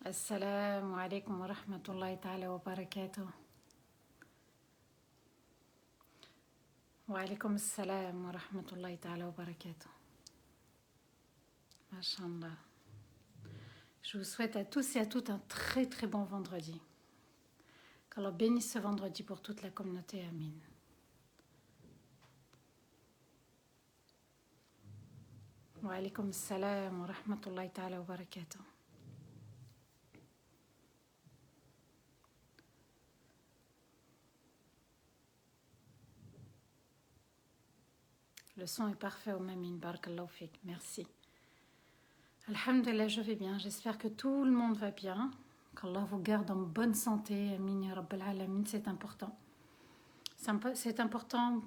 السلام عليكم ورحمة الله تعالى وبركاته. وعليكم السلام ورحمة الله تعالى وبركاته. Machallah. Je vous souhaite à tous et à toutes un très très bon vendredi. Qu'Allah bénisse ce vendredi pour toute la communauté. Amin. Wa alaykoum salam wa rahmatullahi ta'ala wa barakatuh. Le son est parfait au Mamine, barakallahu fik. Merci. Alhamdulillah, je vais bien. J'espère que tout le monde va bien. Qu'Allah vous garde en bonne santé. Amin ya Rabbal Alamin, c'est important. C'est important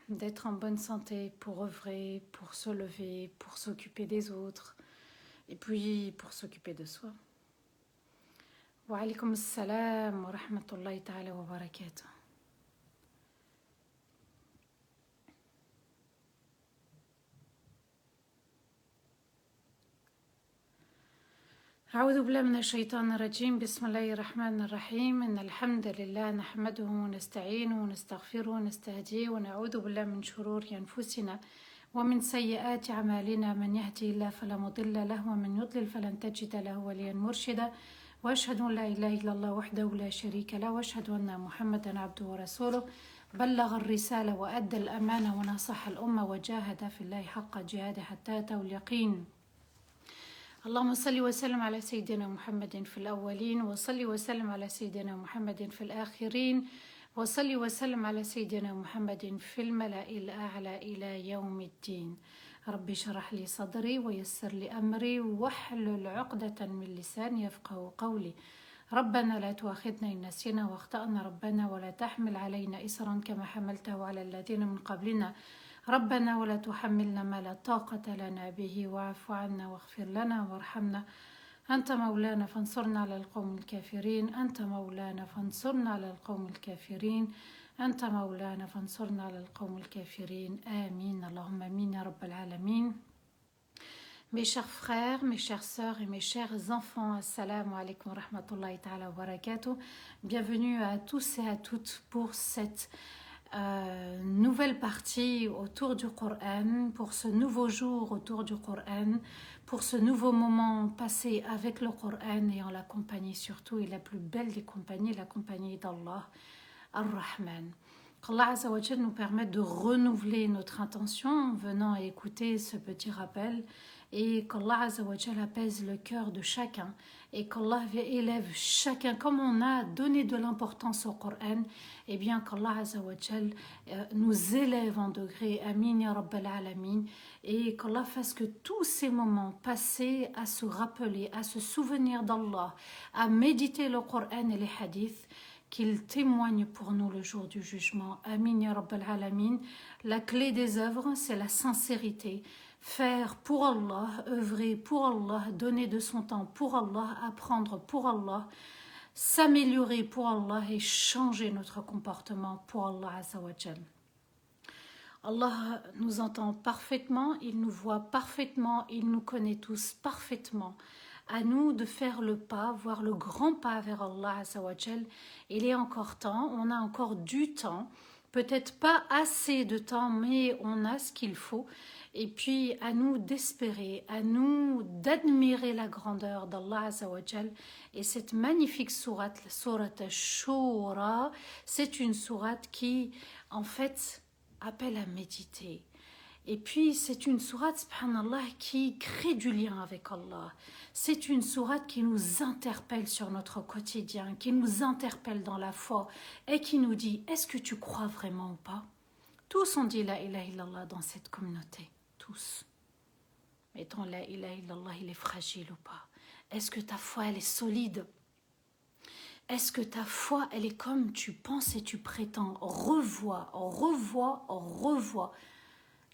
d'être en bonne santé pour œuvrer, pour se lever, pour s'occuper des autres et puis pour s'occuper de soi. Wa alaykoum salam wa rahmatullahi ta'ala wa barakatuh. أعوذ بالله من الشيطان الرجيم. بسم الله الرحمن الرحيم. إن الحمد لله نحمده ونستعينه ونستغفره ونستهديه ونعوذ بالله من شرور أنفسنا ومن سيئات أعمالنا. من يهدي الله فلا مضل له ومن يضلل فلن تجد له وليا مرشدا. وأشهد أن لا إله إلا الله وحده لا شريك له وأشهد أن محمدا عبده ورسوله بلغ الرسالة وأدى الأمانة ونصح الأمة وجاهد في الله حق جهاده حتى أتاه اليقين. اللهم صل وسلم على سيدنا محمد في الأولين وصل وسلم على سيدنا محمد في الآخرين وصل وسلم على سيدنا محمد في الملأ الأعلى إلى يوم الدين. ربي اشرح لي صدري ويسر لي أمري واحلل عقدة من لساني يفقهوا قولي. ربنا لا تؤاخذنا إن نسينا واخطأنا ربنا ولا تحمل علينا إصرا كما حملته على الذين من قبلنا. ربنا ولا تحملنا ما لا طاقة لنا به واعف عنا واغفر لنا وارحمنا. أنت مولانا فانصرنا على القوم الكافرين. أنت مولانا فانصرنا على القوم الكافرين. أنت مولانا فانصرنا على القوم الكافرين. آمين اللهم آمين يا رب العالمين. Mes chers frères, mes chères sœurs et mes chers enfants, assalamu alaikum wa rahmatullahi ta'ala wa barakatuh. Bienvenue à tous et à toutes pour cette nouvelle partie autour du Coran, pour ce nouveau jour autour du Coran, pour ce nouveau moment passé avec le Coran et en la compagnie surtout, et la plus belle des compagnies, la compagnie d'Allah, Ar-Rahman. Qu'Allah Azza wa Jal nous permette de renouveler notre intention en venant écouter ce petit rappel et qu'Allah Azza wa Jal apaise le cœur de chacun et qu'Allah élève chacun comme on a donné de l'importance au Coran, et bien qu'Allah Azza wa Jal nous élève en degré. Amin ya Rabbal Alamin. Et qu'Allah fasse que tous ces moments passés à se rappeler, à se souvenir d'Allah, à méditer le Coran et les hadiths, qu'il témoigne pour nous le jour du jugement. Amin ya Rabbal Alamin. La clé des œuvres, c'est la sincérité. Faire pour Allah, œuvrer pour Allah, donner de son temps pour Allah, apprendre pour Allah, s'améliorer pour Allah et changer notre comportement pour Allah Azza wa Jal. Allah nous entend parfaitement, il nous voit parfaitement, il nous connaît tous parfaitement. À nous de faire le pas, voire le grand pas vers Allah Azza wa Jal. Il est encore temps, on a encore du temps, peut-être pas assez de temps, mais on a ce qu'il faut. Et puis à nous d'espérer, à nous d'admirer la grandeur d'Allah Azza wa Jal. Et cette magnifique sourate, la sourate Shura, c'est une sourate qui en fait appelle à méditer. Et puis c'est une sourate, subhanallah, qui crée du lien avec Allah. C'est une sourate qui nous interpelle sur notre quotidien, qui nous interpelle dans la foi et qui nous dit, est-ce que tu crois vraiment ou pas? Tous ont dit la ilaha illallah dans cette communauté, tous. Mais ton la ilaha illallah, il est fragile ou pas? Est-ce que ta foi, elle est solide? Est-ce que ta foi, elle est comme tu penses et tu prétends? Revois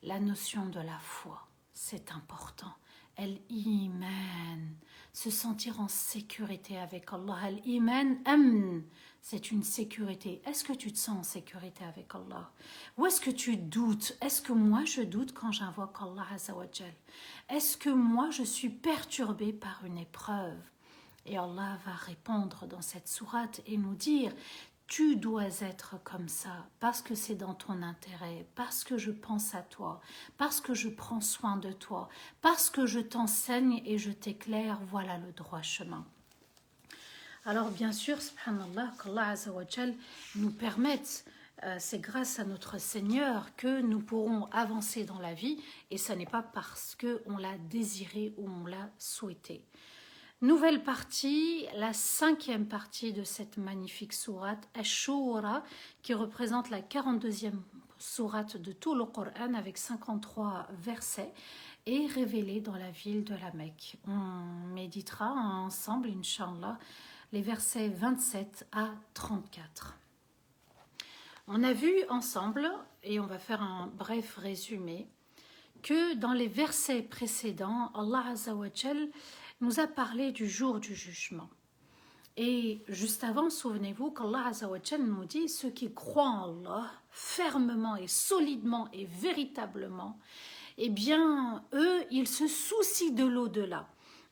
la notion de la foi, c'est important. Al-Iman, se sentir en sécurité avec Allah. Al-Iman, amn, c'est une sécurité. Est-ce que tu te sens en sécurité avec Allah? Ou est-ce que tu doutes? Est-ce que moi je doute quand j'invoque Allah Azza wa Jal? Est-ce que moi je suis perturbée par une épreuve? Et Allah va répondre dans cette sourate et nous dire: tu dois être comme ça parce que c'est dans ton intérêt, parce que je pense à toi, parce que je prends soin de toi, parce que je t'enseigne et je t'éclaire, voilà le droit chemin. Alors bien sûr, subhanallah, qu'Allah Azza wa Jal nous permette, c'est grâce à notre Seigneur que nous pourrons avancer dans la vie, et ce n'est pas parce qu'on l'a désiré ou on l'a souhaité. Nouvelle partie, la 5e partie de cette magnifique sourate, Ash-Shura, qui représente la 42e sourate de tout le Coran avec 53 versets, est révélée dans la ville de la Mecque. On méditera ensemble, Inch'Allah, les versets 27 à 34. On a vu ensemble, et on va faire un bref résumé, que dans les versets précédents, Allah Azza wa Jal nous a parlé du jour du jugement. Et juste avant, souvenez-vous qu'Allah Azza wa Jal nous dit: ceux qui croient en Allah fermement et solidement et véritablement, eh bien, eux, ils se soucient de l'au-delà.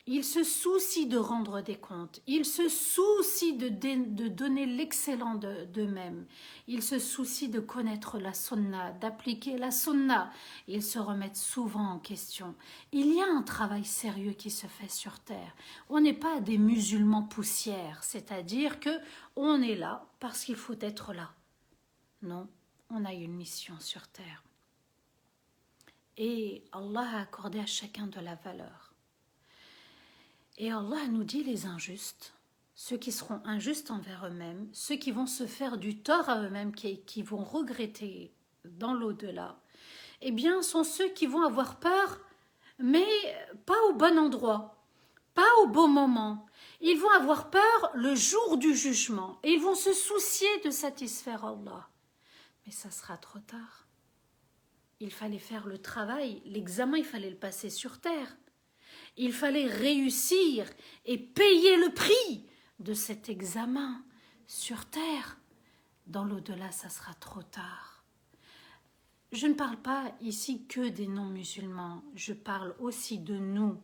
Ils se soucient de rendre des comptes. Ils se soucient de donner l'excellent d'eux-mêmes. Ils se soucient de connaître la sunna, d'appliquer la sunna. Ils se remettent souvent en question. Il y a un travail sérieux qui se fait sur terre. On n'est pas des musulmans poussières, c'est-à-dire que on est là parce qu'il faut être là. Non, on a une mission sur terre. Et Allah a accordé à chacun de la valeur. Et Allah nous dit: les injustes, ceux qui seront injustes envers eux-mêmes, ceux qui vont se faire du tort à eux-mêmes, qui vont regretter dans l'au-delà, eh bien, sont ceux qui vont avoir peur, mais pas au bon endroit, pas au bon moment. Ils vont avoir peur le jour du jugement et ils vont se soucier de satisfaire Allah. Mais ça sera trop tard. Il fallait faire le travail, l'examen, il fallait le passer sur terre. Il fallait réussir et payer le prix de cet examen sur terre. Dans l'au-delà, ça sera trop tard. Je ne parle pas ici que des non-musulmans, je parle aussi de nous.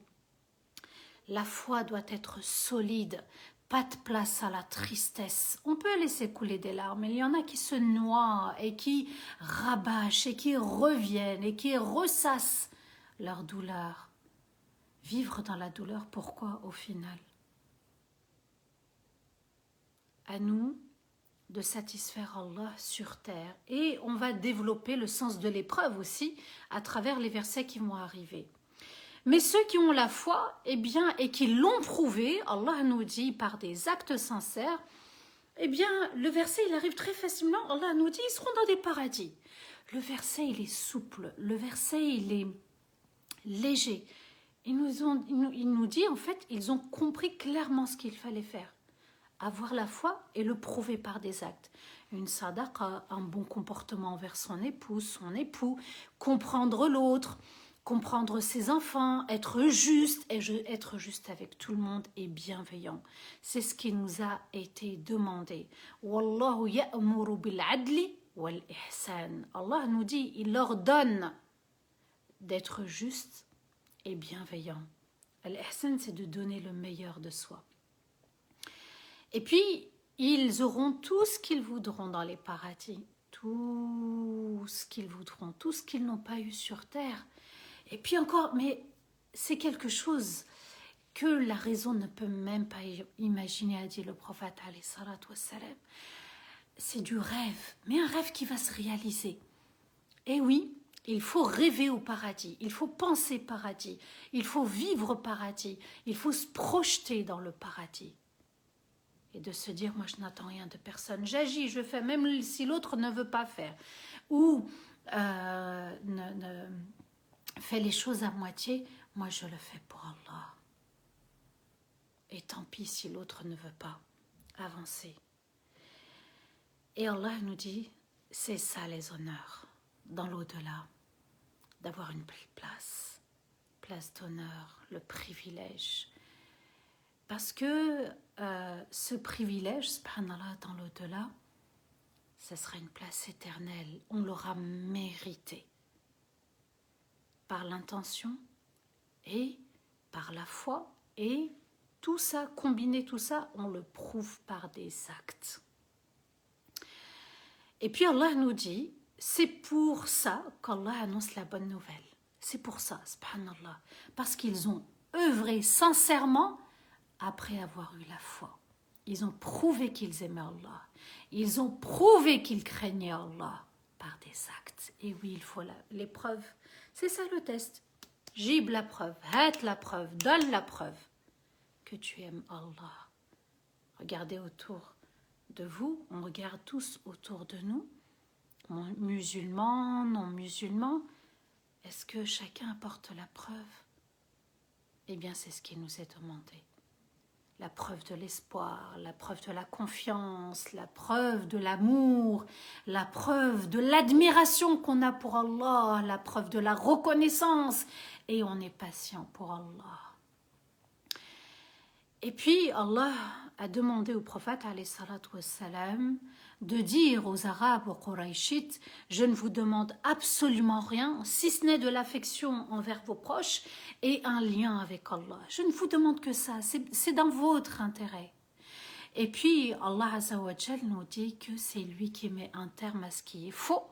La foi doit être solide, pas de place à la tristesse. On peut laisser couler des larmes, mais il y en a qui se noient et qui rabâchent et qui reviennent et qui ressassent leur douleur. Vivre dans la douleur, pourquoi au final? À nous de satisfaire Allah sur terre. Et on va développer le sens de l'épreuve aussi à travers les versets qui vont arriver. Mais ceux qui ont la foi, eh bien, et qui l'ont prouvé, Allah nous dit par des actes sincères, eh bien, le verset, il arrive très facilement. Allah nous dit, ils seront dans des paradis. Le verset, il est souple. Le verset, il est léger. Il nous dit, en fait, ils ont compris clairement ce qu'il fallait faire. Avoir la foi et le prouver par des actes. Une sadaqa, un bon comportement envers son épouse, son époux, comprendre l'autre, comprendre ses enfants, être juste avec tout le monde et bienveillant. C'est ce qui nous a été demandé. Wallahu ya'muru bil adli wal ihsan. Allah nous dit, il ordonne d'être juste et bienveillant. Al-ihsan, c'est de donner le meilleur de soi. Et puis, ils auront tout ce qu'ils voudront dans les paradis. Tout ce qu'ils voudront, tout ce qu'ils n'ont pas eu sur terre. Et puis encore, mais c'est quelque chose que la raison ne peut même pas imaginer, a dit le prophète alayhi salatu wassalam. C'est du rêve, mais un rêve qui va se réaliser. Et oui, il faut rêver au paradis, il faut penser paradis, il faut vivre paradis, il faut se projeter dans le paradis. Et de se dire, moi je n'attends rien de personne, j'agis, je fais, même si l'autre ne veut pas faire. Ou fait les choses à moitié, moi je le fais pour Allah. Et tant pis si l'autre ne veut pas avancer. Et Allah nous dit, c'est ça les honneurs, dans l'au-delà, d'avoir une place d'honneur, le privilège. Parce que ce privilège, subhanallah, dans l'au-delà, ce sera une place éternelle, on l'aura mérité. Par l'intention et par la foi et Tout ça, combiné tout ça, on le prouve par des actes. Et puis Allah nous dit, c'est pour ça qu'Allah annonce la bonne nouvelle. C'est pour ça, subhanallah. Parce qu'ils ont œuvré sincèrement après avoir eu la foi. Ils ont prouvé qu'ils aimaient Allah. Ils ont prouvé qu'ils craignaient Allah par des actes. Et oui, il faut l'épreuve. C'est ça le test. Gib la preuve, hâte la preuve, donne la preuve que tu aimes Allah. Regardez autour de vous, on regarde tous autour de nous, musulmans, non musulmans. Est-ce que chacun apporte la preuve? Eh bien, c'est ce qui nous est demandé. La preuve de l'espoir, la preuve de la confiance, la preuve de l'amour, la preuve de l'admiration qu'on a pour Allah, la preuve de la reconnaissance. Et on est patient pour Allah. Et puis Allah a demandé au prophète alayhi salatu wassalam, de dire aux Arabes, aux Qurayshites, je ne vous demande absolument rien, si ce n'est de l'affection envers vos proches et un lien avec Allah. Je ne vous demande que ça, c'est dans votre intérêt. Et puis Allah Azza wa Jal nous dit que c'est lui qui met un terme à ce qui est faux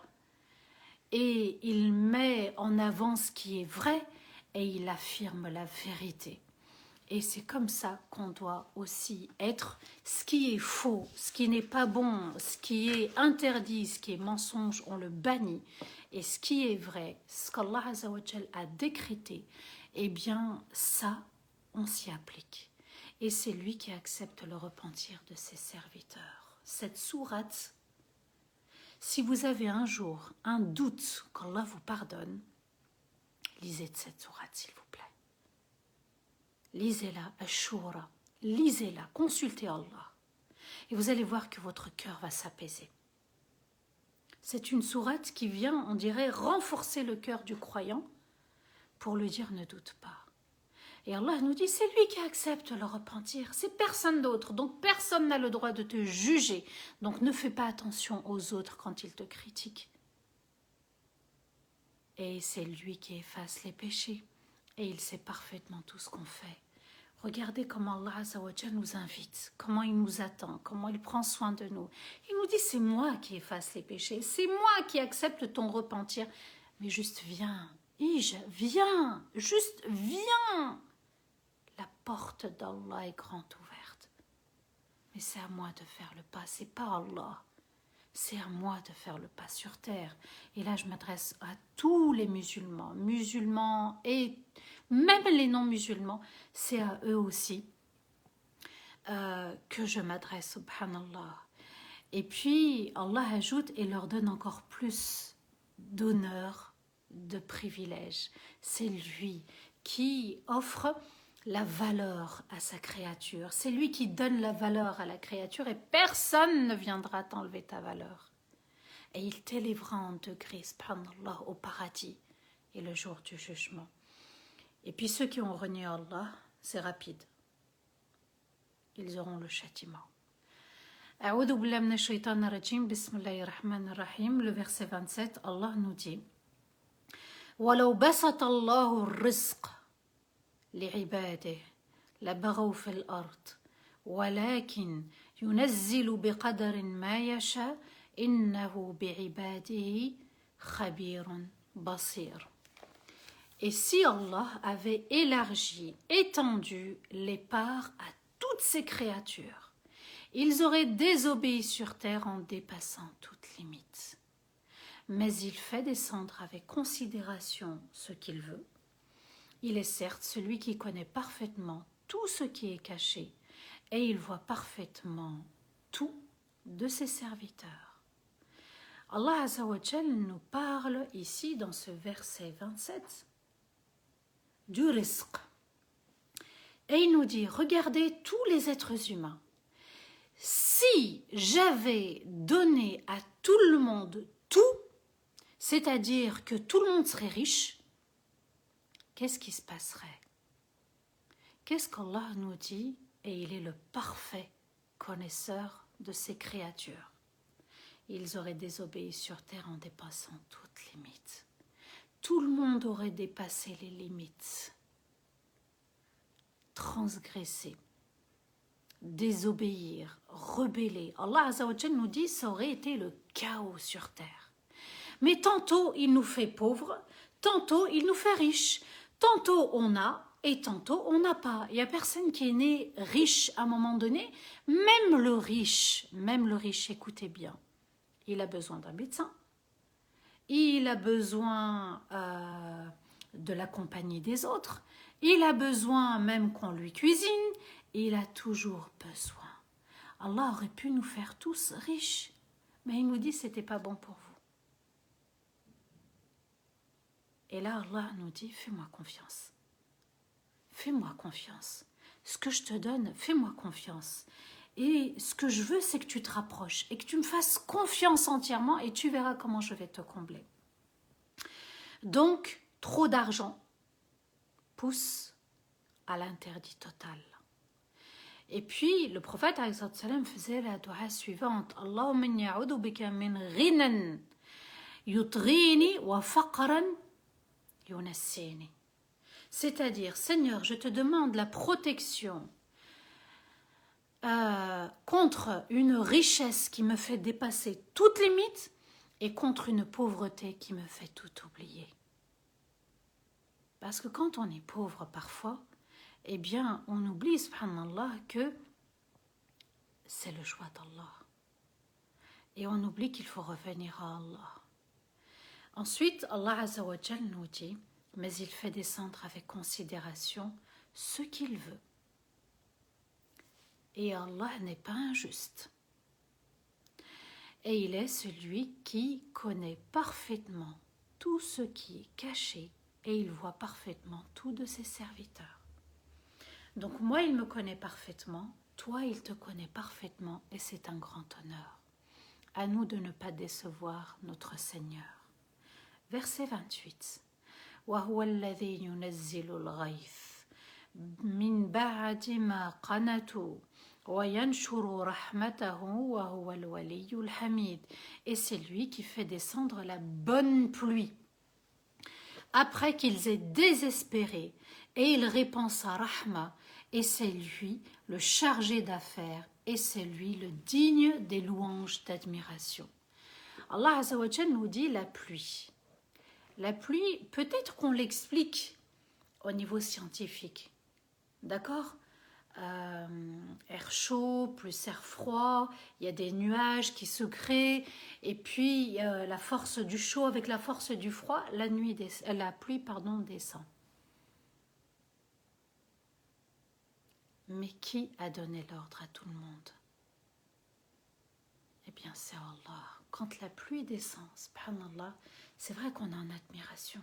et il met en avant ce qui est vrai et il affirme la vérité. Et c'est comme ça qu'on doit aussi être. Ce qui est faux, ce qui n'est pas bon, ce qui est interdit, ce qui est mensonge, on le bannit. Et ce qui est vrai, ce qu'Allah Azza wa Jal a décrété, eh bien ça, on s'y applique. Et c'est lui qui accepte le repentir de ses serviteurs. Cette sourate, si vous avez un jour un doute qu'Allah vous pardonne, lisez de cette sourate s'il vous plaît. Lisez-la, Ashura, lisez-la, consultez Allah. Et vous allez voir que votre cœur va s'apaiser. C'est une sourate qui vient, on dirait, renforcer le cœur du croyant pour lui dire ne doute pas. Et Allah nous dit, c'est lui qui accepte le repentir, c'est personne d'autre. Donc personne n'a le droit de te juger. Donc ne fais pas attention aux autres quand ils te critiquent. Et c'est lui qui efface les péchés. Et il sait parfaitement tout ce qu'on fait. Regardez comment Allah Azza wa Jal nous invite, comment il nous attend, comment il prend soin de nous. Il nous dit, c'est moi qui efface les péchés, c'est moi qui accepte ton repentir. Mais juste viens, viens, juste viens. La porte d'Allah est grande ouverte. Mais c'est à moi de faire le pas, c'est pas Allah. C'est à moi de faire le pas sur terre. Et là, je m'adresse à tous les musulmans et même les non-musulmans. C'est à eux aussi que je m'adresse, subhanallah. Et puis, Allah ajoute et leur donne encore plus d'honneur, de privilèges. C'est lui qui offre la valeur à sa créature. C'est lui qui donne la valeur à la créature et personne ne viendra t'enlever ta valeur. Et il t'élèvera en degrés, subhanallah, au paradis et le jour du jugement. Et puis ceux qui ont renié Allah, c'est rapide. Ils auront le châtiment. A'oudou billahi minash shaitanir rajim, bismillahir rahmanir rahim, le verset 27, Allah nous dit وَلَوْ بَسَطَ اللَّهُ الرِّزْقَ لعباده لبغوا في الأرض ولكن ينزل بقدر ما يشاء إنه بعباده خبير بصير. Et si Allah avait élargi, étendu les parts à toutes ces créatures, ils auraient désobéi sur terre en dépassant toute limite. Mais il fait descendre avec considération ce qu'il veut. Il est certes celui qui connaît parfaitement tout ce qui est caché et il voit parfaitement tout de ses serviteurs. Allah Azza wa Jal nous parle ici dans ce verset 27 du rizq. Et il nous dit, regardez tous les êtres humains. Si j'avais donné à tout le monde tout, c'est-à-dire que tout le monde serait riche, qu'est-ce qui se passerait? Qu'est-ce qu'Allah nous dit? Et il est le parfait connaisseur de ses créatures. Ils auraient désobéi sur terre en dépassant toute limite. Tout le monde aurait dépassé les limites, transgressé. désobéir, rebeller. Allah Azza wa Jal nous dit ça aurait été le chaos sur terre. Mais tantôt il nous fait pauvres, tantôt il nous fait riches. Tantôt on a et tantôt on n'a pas. Il n'y a personne qui est né riche à un moment donné. Même le riche, écoutez bien, il a besoin d'un médecin. Il a besoin de la compagnie des autres. Il a besoin même qu'on lui cuisine. Il a toujours besoin. Allah aurait pu nous faire tous riches. Mais il nous dit que ce n'était pas bon pour vous. Et là, Allah nous dit, fais-moi confiance. Fais-moi confiance. Ce que je te donne, fais-moi confiance. Et ce que je veux, c'est que tu te rapproches et que tu me fasses confiance entièrement et tu verras comment je vais te combler. Donc, trop d'argent pousse à l'interdit total. Et puis, le prophète alayhi salam faisait la dua suivante. Allahumma inni a'udhu bika min ghinan yutghini wa faqran yunassini. C'est-à-dire, Seigneur, je te demande la protection contre une richesse qui me fait dépasser toute limite et contre une pauvreté qui me fait tout oublier. Parce que quand on est pauvre parfois, eh bien, on oublie, subhanallah, que c'est le choix d'Allah. Et on oublie qu'il faut revenir à Allah. Ensuite, Allah Azza wa Jal nous dit, mais il fait descendre avec considération ce qu'il veut. Et Allah n'est pas injuste. Et il est celui qui connaît parfaitement tout ce qui est caché et il voit parfaitement tout de ses serviteurs. Donc moi, il me connaît parfaitement, toi, il te connaît parfaitement et c'est un grand honneur. À nous de ne pas décevoir notre Seigneur. Verset 28. وَهُوَ الَّذِي يُنَزِّلُ الْغَيْثَ مِنْ بَعْدِ مَا قَنَطُوا وَيَنْشُرُ رَحْمَتَهُ وَهُوَ الْوَلِيُّ الْحَمِيدُ. Et c'est lui qui fait descendre la bonne pluie. Après qu'ils aient désespéré, et il répand sa rahma, et c'est lui le chargé d'affaires, et c'est lui le digne des louanges d'admiration. Allah Azza wa Jal nous dit la pluie. La pluie, peut-être qu'on l'explique au niveau scientifique, d'accord ? Air chaud, plus air froid, il y a des nuages qui se créent, et puis la force du chaud avec la force du froid, la pluie descend. Mais qui a donné l'ordre à tout le monde? Eh bien, c'est Allah. Quand la pluie descend, subhanallah, c'est vrai qu'on est en admiration.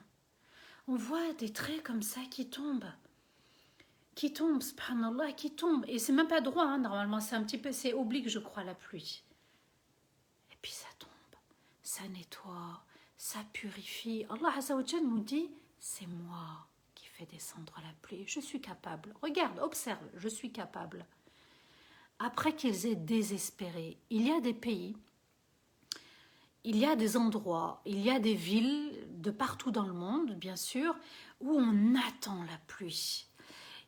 On voit des traits comme ça qui tombent, subhanallah, qui tombent. Et c'est même pas droit, hein, normalement, c'est oblique, je crois, la pluie. Et puis ça tombe, ça nettoie, ça purifie. Allah Azza wa Jal nous dit, c'est moi qui fais descendre la pluie. Je suis capable. Regarde, observe, je suis capable. Après qu'ils aient désespéré, il y a des pays, il y a des endroits, il y a des villes de partout dans le monde, bien sûr, où on attend la pluie.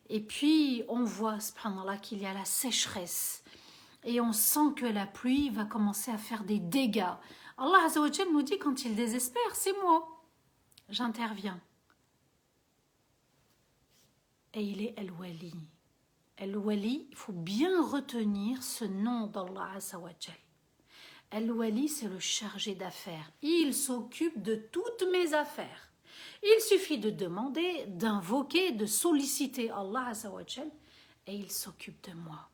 Et puis, on voit, subhanallah, qu'il y a la sécheresse. Et on sent que la pluie va commencer à faire des dégâts. Allah Azza wa Jal nous dit, quand il désespère, c'est moi. J'interviens. Et il est Al-Wali. Al-Wali, il faut bien retenir ce nom d'Allah Azza wa Jal. Al-Wali, c'est le chargé d'affaires. Il s'occupe de toutes mes affaires. Il suffit de demander, d'invoquer, de solliciter Allah Azza wa Jal et il s'occupe de moi.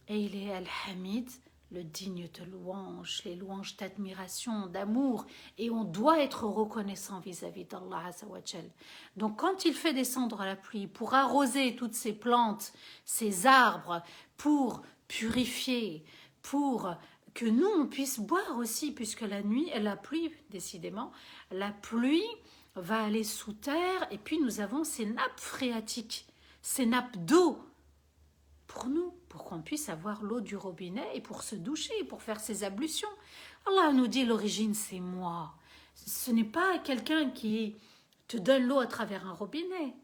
Et il est Al-Hamid, le digne de louange, les louanges d'admiration, d'amour. Et on doit être reconnaissant vis-à-vis d'Allah Azza wa Jal. Donc quand il fait descendre la pluie pour arroser toutes ces plantes, ces arbres, pour purifier, pour que nous, on puisse boire aussi, puisque la pluie, décidément, la pluie va aller sous terre, et puis nous avons ces nappes phréatiques, ces nappes d'eau, pour nous, pour qu'on puisse avoir l'eau du robinet, et pour se doucher, pour faire ses ablutions. Allah nous dit, l'origine, c'est moi. Ce n'est pas quelqu'un qui te donne l'eau à travers un robinet.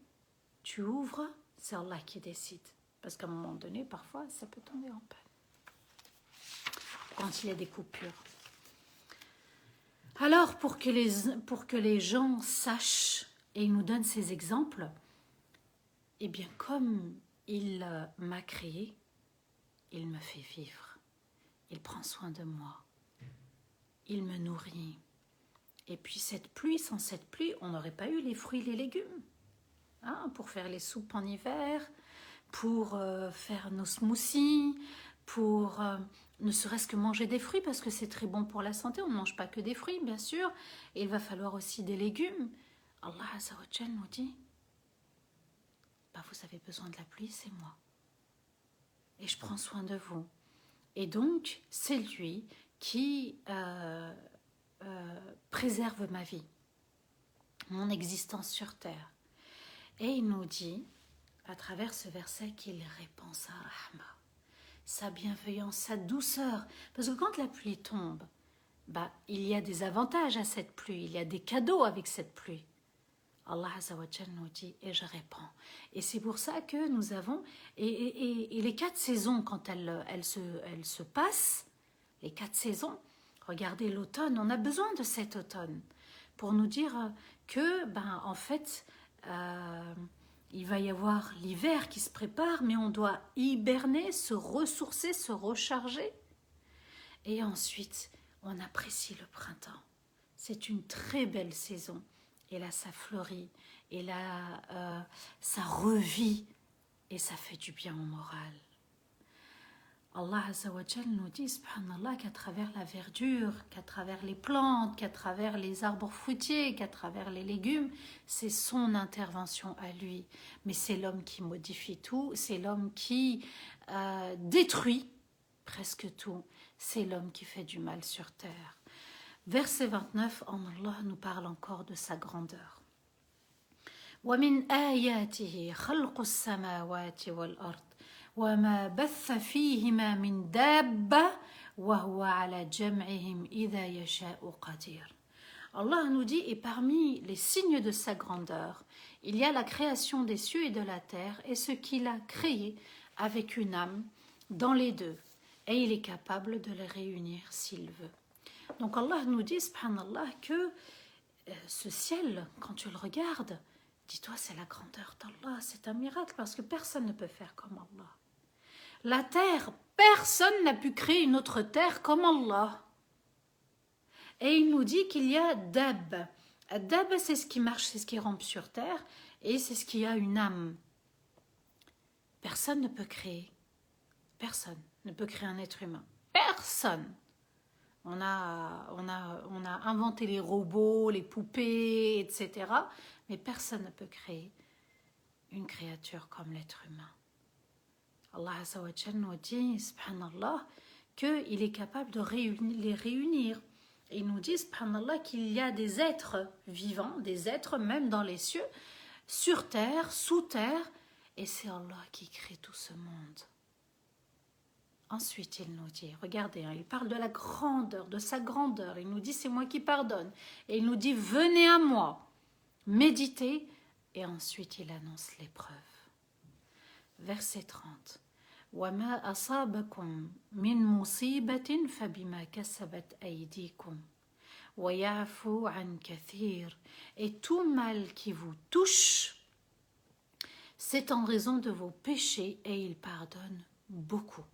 Tu ouvres, c'est Allah qui décide. Parce qu'à un moment donné, parfois, ça peut tomber en panne. Quand il y a des coupures. Alors, pour que les gens sachent, et il nous donne ces exemples, eh bien, comme il m'a créé, il me fait vivre. Il prend soin de moi. Il me nourrit. Et puis cette pluie, sans cette pluie, on n'aurait pas eu les fruits et les légumes. Hein, pour faire les soupes en hiver, pour faire nos smoothies, pour ne serait-ce que manger des fruits, parce que c'est très bon pour la santé. On ne mange pas que des fruits, bien sûr. Et il va falloir aussi des légumes. Allah Azza wa Jal nous dit, bah, vous avez besoin de la pluie, c'est moi. Et je prends soin de vous. Et donc, c'est lui qui préserve ma vie, mon existence sur terre. Et il nous dit, à travers ce verset, qu'il répand sa rahma, sa bienveillance, sa douceur. Parce que quand la pluie tombe, bah, il y a des avantages à cette pluie, il y a des cadeaux avec cette pluie. Allah Azza wa Jal nous dit, et je répands. Et c'est pour ça que nous avons, et les 4 saisons, quand elles se passent, les 4 saisons, regardez l'automne, on a besoin de cet automne pour nous dire que, ben, en fait, il va y avoir l'hiver qui se prépare, mais on doit hiberner, se ressourcer, se recharger. Et ensuite, on apprécie le printemps. C'est une très belle saison. Et là, ça fleurit. Et là, ça revit. Et ça fait du bien au moral. Allah Azza wa Jal nous dit, subhanallah, qu'à travers la verdure, qu'à travers les plantes, qu'à travers les arbres fruitiers, qu'à travers les légumes, c'est son intervention à lui. Mais c'est l'homme qui modifie tout, c'est l'homme qui détruit presque tout. C'est l'homme qui fait du mal sur terre. Verset 29, Allah nous parle encore de sa grandeur. وَمِنْ آيَاتِهِ خَلْقُ السَّمَاوَاتِ وَالْأَرْضِ وَمَا بَثَّ فِيهِمَا مِنْ دَابَّةٍ وَهُوَ عَلَى جَمْعِهِمْ إِذَا يَشَاءُ قَدِيرٌ. Allah nous dit, et parmi les signes de sa grandeur, il y a la création des cieux et de la terre, et ce qu'il a créé avec une âme dans les deux. Et il est capable de les réunir s'il veut. Donc Allah nous dit, subhanallah, que ce ciel, quand tu le regardes, dis-toi, c'est la grandeur d'Allah, c'est un miracle, parce que personne ne peut faire comme Allah. La terre, personne n'a pu créer une autre terre comme Allah. Et il nous dit qu'il y a Dab. Dab, c'est ce qui marche, c'est ce qui rampe sur terre, et c'est ce qui a une âme. Personne ne peut créer. Personne ne peut créer un être humain. Personne. On a inventé les robots, les poupées, etc. Mais personne ne peut créer une créature comme l'être humain. Allah Azza wa Jal nous dit, subhanallah, qu'il est capable de les réunir. Et il nous dit, subhanallah, qu'il y a des êtres vivants, des êtres même dans les cieux, sur terre, sous terre, et c'est Allah qui crée tout ce monde. Ensuite, il nous dit, regardez, il parle de la grandeur, de sa grandeur. Il nous dit, c'est moi qui pardonne. Et il nous dit, venez à moi, méditez. Et ensuite, il annonce l'épreuve. Verset 30. وَمَا أَصَابَكُم مِّن مُّصِيبَةٍ فَبِمَا كَسَبَتْ أَيْدِيكُمْ وَيَعْفُو عَنْ كَثِيرٍ. Et tout mal qui vous touche, c'est en raison de vos péchés et il pardonne beaucoup.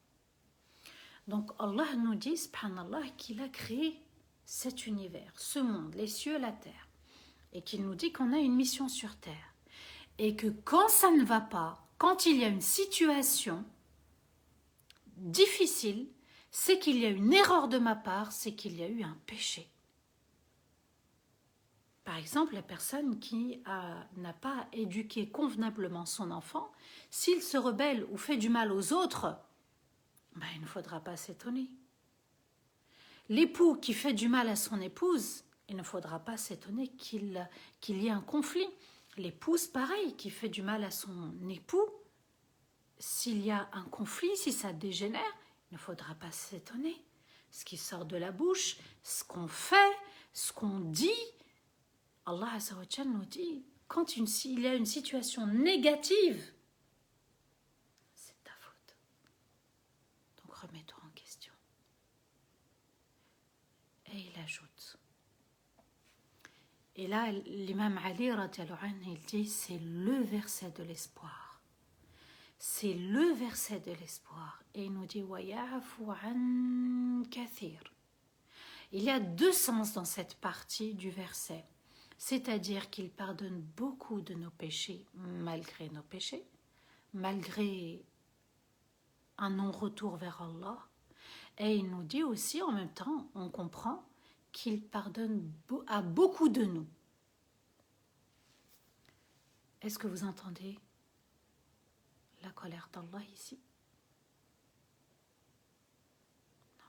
Donc Allah nous dit, subhanallah, qu'il a créé cet univers, ce monde, les cieux et la terre. Et qu'il nous dit qu'on a une mission sur terre. Et que quand ça ne va pas, quand il y a une situation difficile, c'est qu'il y a une erreur de ma part, c'est qu'il y a eu un péché. Par exemple, la personne qui n'a pas éduqué convenablement son enfant, s'il se rebelle ou fait du mal aux autres, ben, il ne faudra pas s'étonner. L'époux qui fait du mal à son épouse, il ne faudra pas s'étonner qu'il y ait un conflit. L'épouse, pareil, qui fait du mal à son époux, s'il y a un conflit, si ça dégénère, il ne faudra pas s'étonner. Ce qui sort de la bouche, ce qu'on fait, ce qu'on dit, Allah Azza wa Jal nous dit, quand il y a une situation négative, c'est Et là, l'imam Ali, radiallahu anhu, il dit, c'est le verset de l'espoir. C'est le verset de l'espoir. Et il nous dit, وَيَعْفُ عَنْ كَثِيرٍ. Il y a deux sens dans cette partie du verset. C'est-à-dire qu'il pardonne beaucoup de nos péchés, malgré nos péchés, malgré un non-retour vers Allah. Et il nous dit aussi, en même temps, on comprend qu'il pardonne à beaucoup de nous. Est-ce que vous entendez la colère d'Allah ici? Non.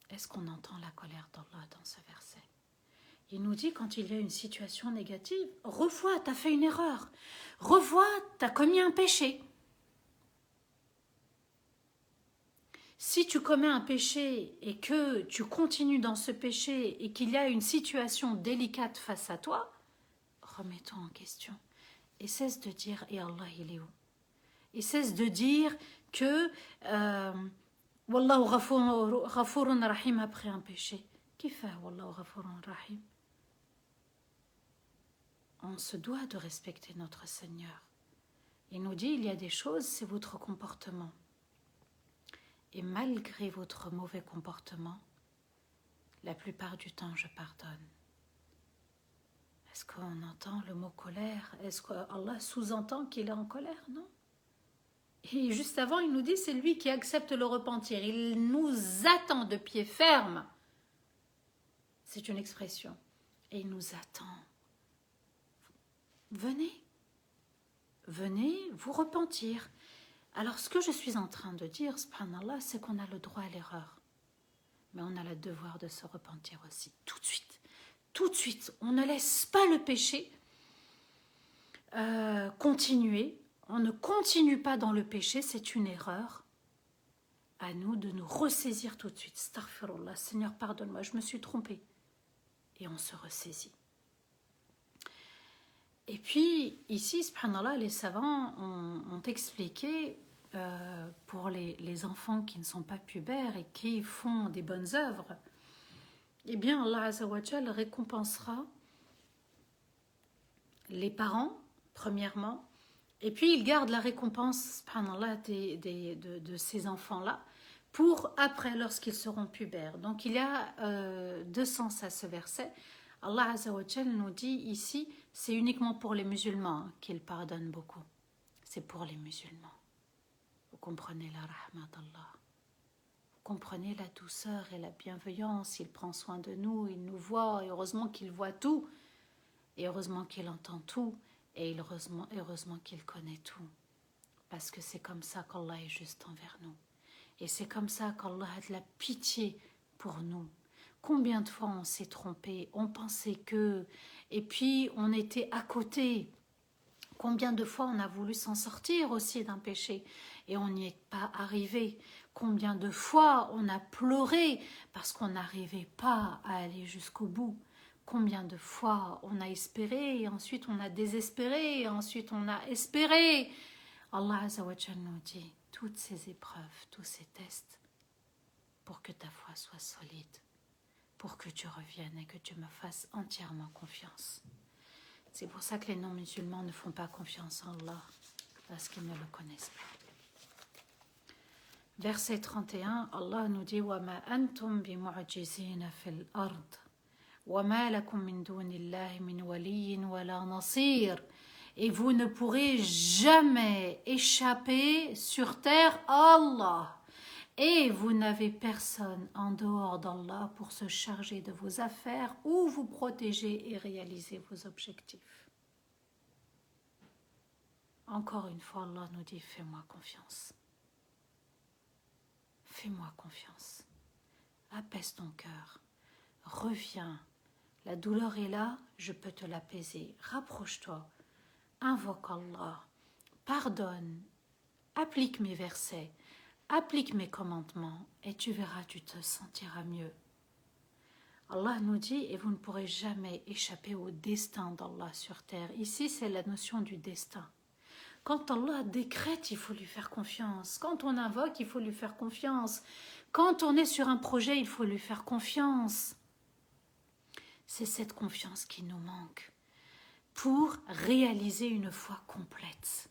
Est-ce qu'on entend la colère d'Allah dans ce verset? Il nous dit, quand il y a une situation négative, revois, tu as fait une erreur. Revois, tu as commis un péché. Si tu commets un péché et que tu continues dans ce péché et qu'il y a une situation délicate face à toi, remets-toi en question et cesse de dire « Et Allah, il est où ?» Et cesse de dire que « Wallahu ghafurun rahim » après un péché. Qui fait « Wallahu ghafurun rahim » On se doit de respecter notre Seigneur. Il nous dit « Il y a des choses, c'est votre comportement. » Et malgré votre mauvais comportement, la plupart du temps, je pardonne. Est-ce qu'on entend le mot colère? Est-ce qu'Allah sous-entend qu'il est en colère? Non. Et juste avant, il nous dit, c'est lui qui accepte le repentir. Il nous attend de pied ferme. C'est une expression. Et il nous attend. Venez. Venez vous repentir. Alors, ce que je suis en train de dire, subhanallah, c'est qu'on a le droit à l'erreur. Mais on a le devoir de se repentir aussi, tout de suite. Tout de suite. On ne laisse pas le péché continuer. On ne continue pas dans le péché, c'est une erreur. À nous de nous ressaisir tout de suite. Astaghfirullah, Seigneur, pardonne-moi, je me suis trompée. Et on se ressaisit. Et puis, ici, subhanallah, les savants ont expliqué pour les enfants qui ne sont pas pubères et qui font des bonnes œuvres, eh bien, Allah Azza wa Jal récompensera les parents, premièrement, et puis il garde la récompense, subhanallah, de ces enfants-là, pour après, lorsqu'ils seront pubères. Donc, il y a deux sens à ce verset. Allah Azza wa Jal nous dit ici, c'est uniquement pour les musulmans qu'il pardonne beaucoup. C'est pour les musulmans. Vous comprenez la rahma d'Allah. Vous comprenez la douceur et la bienveillance. Il prend soin de nous, il nous voit. Et heureusement qu'il voit tout. Et heureusement qu'il entend tout. Et heureusement qu'il connaît tout. Parce que c'est comme ça qu'Allah est juste envers nous. Et c'est comme ça qu'Allah a de la pitié pour nous. Combien de fois on s'est trompé, on pensait que, et puis on était à côté. Combien de fois on a voulu s'en sortir aussi d'un péché et on n'y est pas arrivé. Combien de fois on a pleuré parce qu'on n'arrivait pas à aller jusqu'au bout. Combien de fois on a espéré et ensuite on a désespéré et ensuite on a espéré. Allah Azza wa Jalla nous dit toutes ces épreuves, tous ces tests pour que ta foi soit solide. Pour que tu reviennes et que tu me fasses entièrement confiance. C'est pour ça que les non-musulmans ne font pas confiance en Allah, parce qu'ils ne le connaissent pas. Verset 31, Allah nous dit وَمَا أَنْتُمْ بِمُعْجِزِينَ فِي الْأَرْضِ وَمَا لَكُمْ مِنْ دُونِ اللَّهِ مِنْ وَلِيٍّ وَلَا نَصِيرٍ. Et vous ne pourrez jamais échapper sur terre à Allah. Et vous n'avez personne en dehors d'Allah pour se charger de vos affaires ou vous protéger et réaliser vos objectifs. Encore une fois, Allah nous dit, fais-moi confiance. Fais-moi confiance. Apaise ton cœur. Reviens. La douleur est là, je peux te l'apaiser. Rapproche-toi. Invoque Allah. Pardonne. Applique mes versets. Applique mes commandements et tu verras, tu te sentiras mieux. Allah nous dit, et vous ne pourrez jamais échapper au destin d'Allah sur terre. Ici, c'est la notion du destin. Quand Allah décrète, il faut lui faire confiance. Quand on invoque, il faut lui faire confiance. Quand on est sur un projet, il faut lui faire confiance. C'est cette confiance qui nous manque pour réaliser une foi complète.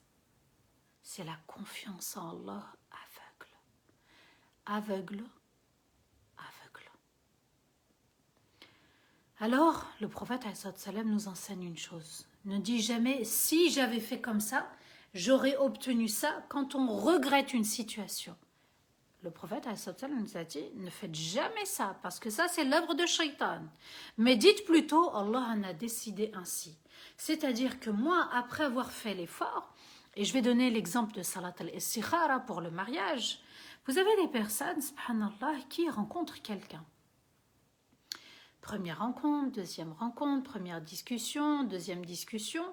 C'est la confiance en Allah aveugle. Aveugle, aveugle. Alors, le prophète ﷺ nous enseigne une chose. Ne dis jamais, si j'avais fait comme ça, j'aurais obtenu ça quand on regrette une situation. Le prophète ﷺ nous a dit, ne faites jamais ça, parce que ça c'est l'œuvre de Shaitan. Mais dites plutôt, Allah en a décidé ainsi. C'est-à-dire que moi, après avoir fait l'effort, et je vais donner l'exemple de Salat al-Istikhara pour le mariage, vous avez des personnes, subhanallah, qui rencontrent quelqu'un. Première rencontre, deuxième rencontre, première discussion, deuxième discussion.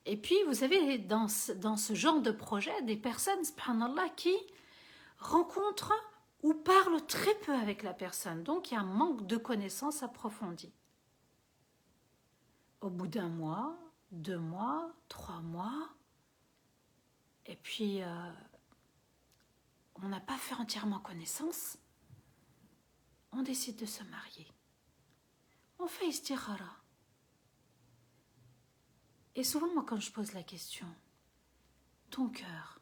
Et puis, vous avez dans ce genre de projet des personnes, subhanallah, qui rencontrent ou parlent très peu avec la personne. Donc, il y a un manque de connaissances approfondies. Au bout d'un mois, 2 mois, 3 mois, et puis, on n'a pas fait entièrement connaissance, on décide de se marier. On fait istikhara. Et souvent, moi, quand je pose la question, ton cœur,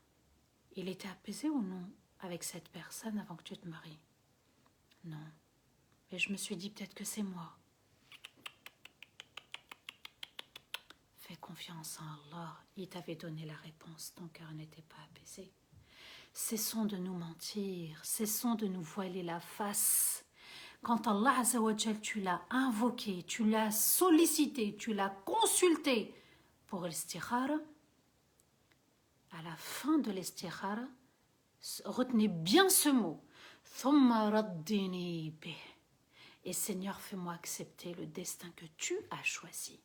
il était apaisé ou non avec cette personne avant que tu te maries? Non. Et je me suis dit, peut-être que c'est moi. Fais confiance en Allah. Il t'avait donné la réponse. Ton cœur n'était pas apaisé. Cessons de nous mentir. Cessons de nous voiler la face. Quand Allah Azzawajal, tu l'as invoqué, tu l'as sollicité, tu l'as consulté pour l'istikhara, à la fin de l'istikhara, retenez bien ce mot. Thumma raddini bih. Et Seigneur, fais-moi accepter le destin que tu as choisi.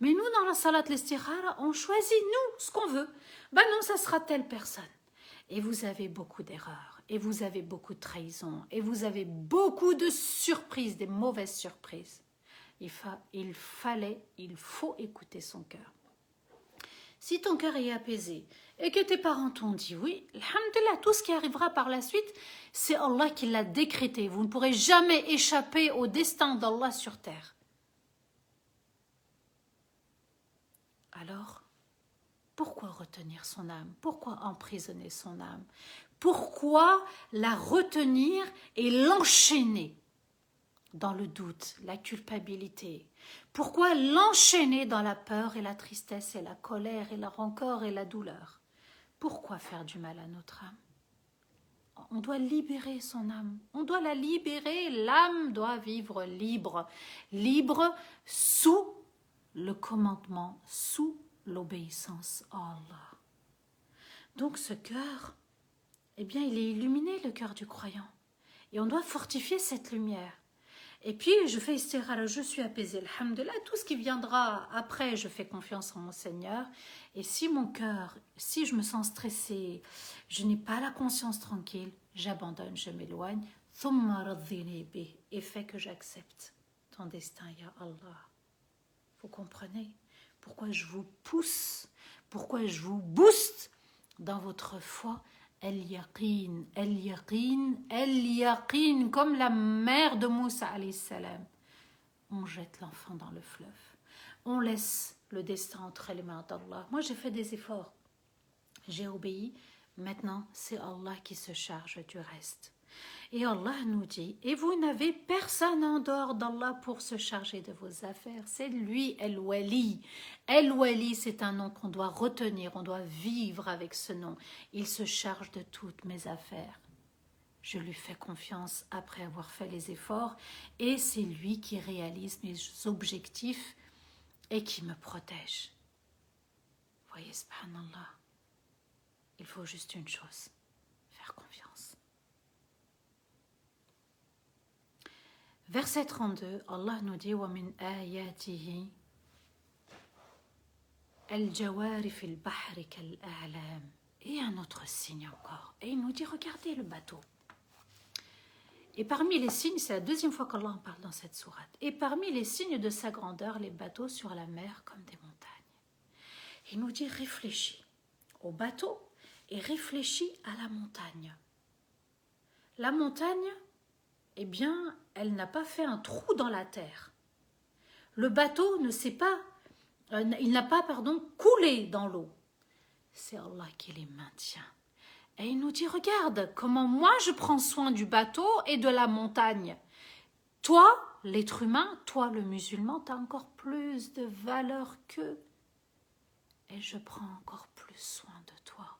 Mais nous, dans la salat l'istikhara, on choisit, nous, ce qu'on veut. Ben non, ça sera telle personne. Et vous avez beaucoup d'erreurs, et vous avez beaucoup de trahisons, et vous avez beaucoup de surprises, des mauvaises surprises. Il faut écouter son cœur. Si ton cœur est apaisé et que tes parents t'ont dit oui, alhamdulillah, tout ce qui arrivera par la suite, c'est Allah qui l'a décrété. Vous ne pourrez jamais échapper au destin d'Allah sur terre. Alors, pourquoi retenir son âme? Pourquoi emprisonner son âme? Pourquoi la retenir et l'enchaîner dans le doute, la culpabilité? Pourquoi l'enchaîner dans la peur et la tristesse et la colère et la rancœur et la douleur? Pourquoi faire du mal à notre âme? On doit libérer son âme. On doit la libérer. L'âme doit vivre libre. Libre sous le commandement, sous l'obéissance à Allah. Donc ce cœur, eh bien, il est illuminé, le cœur du croyant. Et on doit fortifier cette lumière. Et puis, je fais istikhara, je suis apaisée, alhamdulillah, tout ce qui viendra après, je fais confiance en mon Seigneur. Et si mon cœur, si je me sens stressée, je n'ai pas la conscience tranquille, j'abandonne, je m'éloigne, thumma raddini bih, et fais que j'accepte ton destin, ya Allah. Vous comprenez pourquoi je vous pousse, pourquoi je vous booste dans votre foi? El-Yaqin, El-Yaqin, El-Yaqin, comme la mère de Moussa alayhi salam. On jette l'enfant dans le fleuve. On laisse le destin entre les mains d'Allah. Moi, j'ai fait des efforts. J'ai obéi. Maintenant, c'est Allah qui se charge du reste. Et Allah nous dit, et vous n'avez personne en dehors d'Allah pour se charger de vos affaires. C'est lui, El-Wali. El-Wali, c'est un nom qu'on doit retenir, on doit vivre avec ce nom. Il se charge de toutes mes affaires. Je lui fais confiance après avoir fait les efforts et c'est lui qui réalise mes objectifs et qui me protège. Vous voyez, subhanallah, il faut juste une chose, faire confiance. Verset 32, Allah nous dit وَمِنْ آيَاتِهِ الْجَوَارِ فِي الْبَحْرِ كَالْأَعْلَامِ. Et un autre signe encore. Et il nous dit, regardez le bateau. Et parmi les signes, c'est la deuxième fois qu'Allah en parle dans cette sourate. Et parmi les signes de sa grandeur, les bateaux sur la mer comme des montagnes. Il nous dit, réfléchis au bateau et réfléchis à la montagne. La montagne, eh bien, elle n'a pas fait un trou dans la terre. Le bateau ne sait pas, il n'a pas, coulé dans l'eau. C'est Allah qui les maintient. Et il nous dit, regarde comment moi je prends soin du bateau et de la montagne. Toi, l'être humain, toi le musulman, tu as encore plus de valeur qu'eux. Et je prends encore plus soin de toi.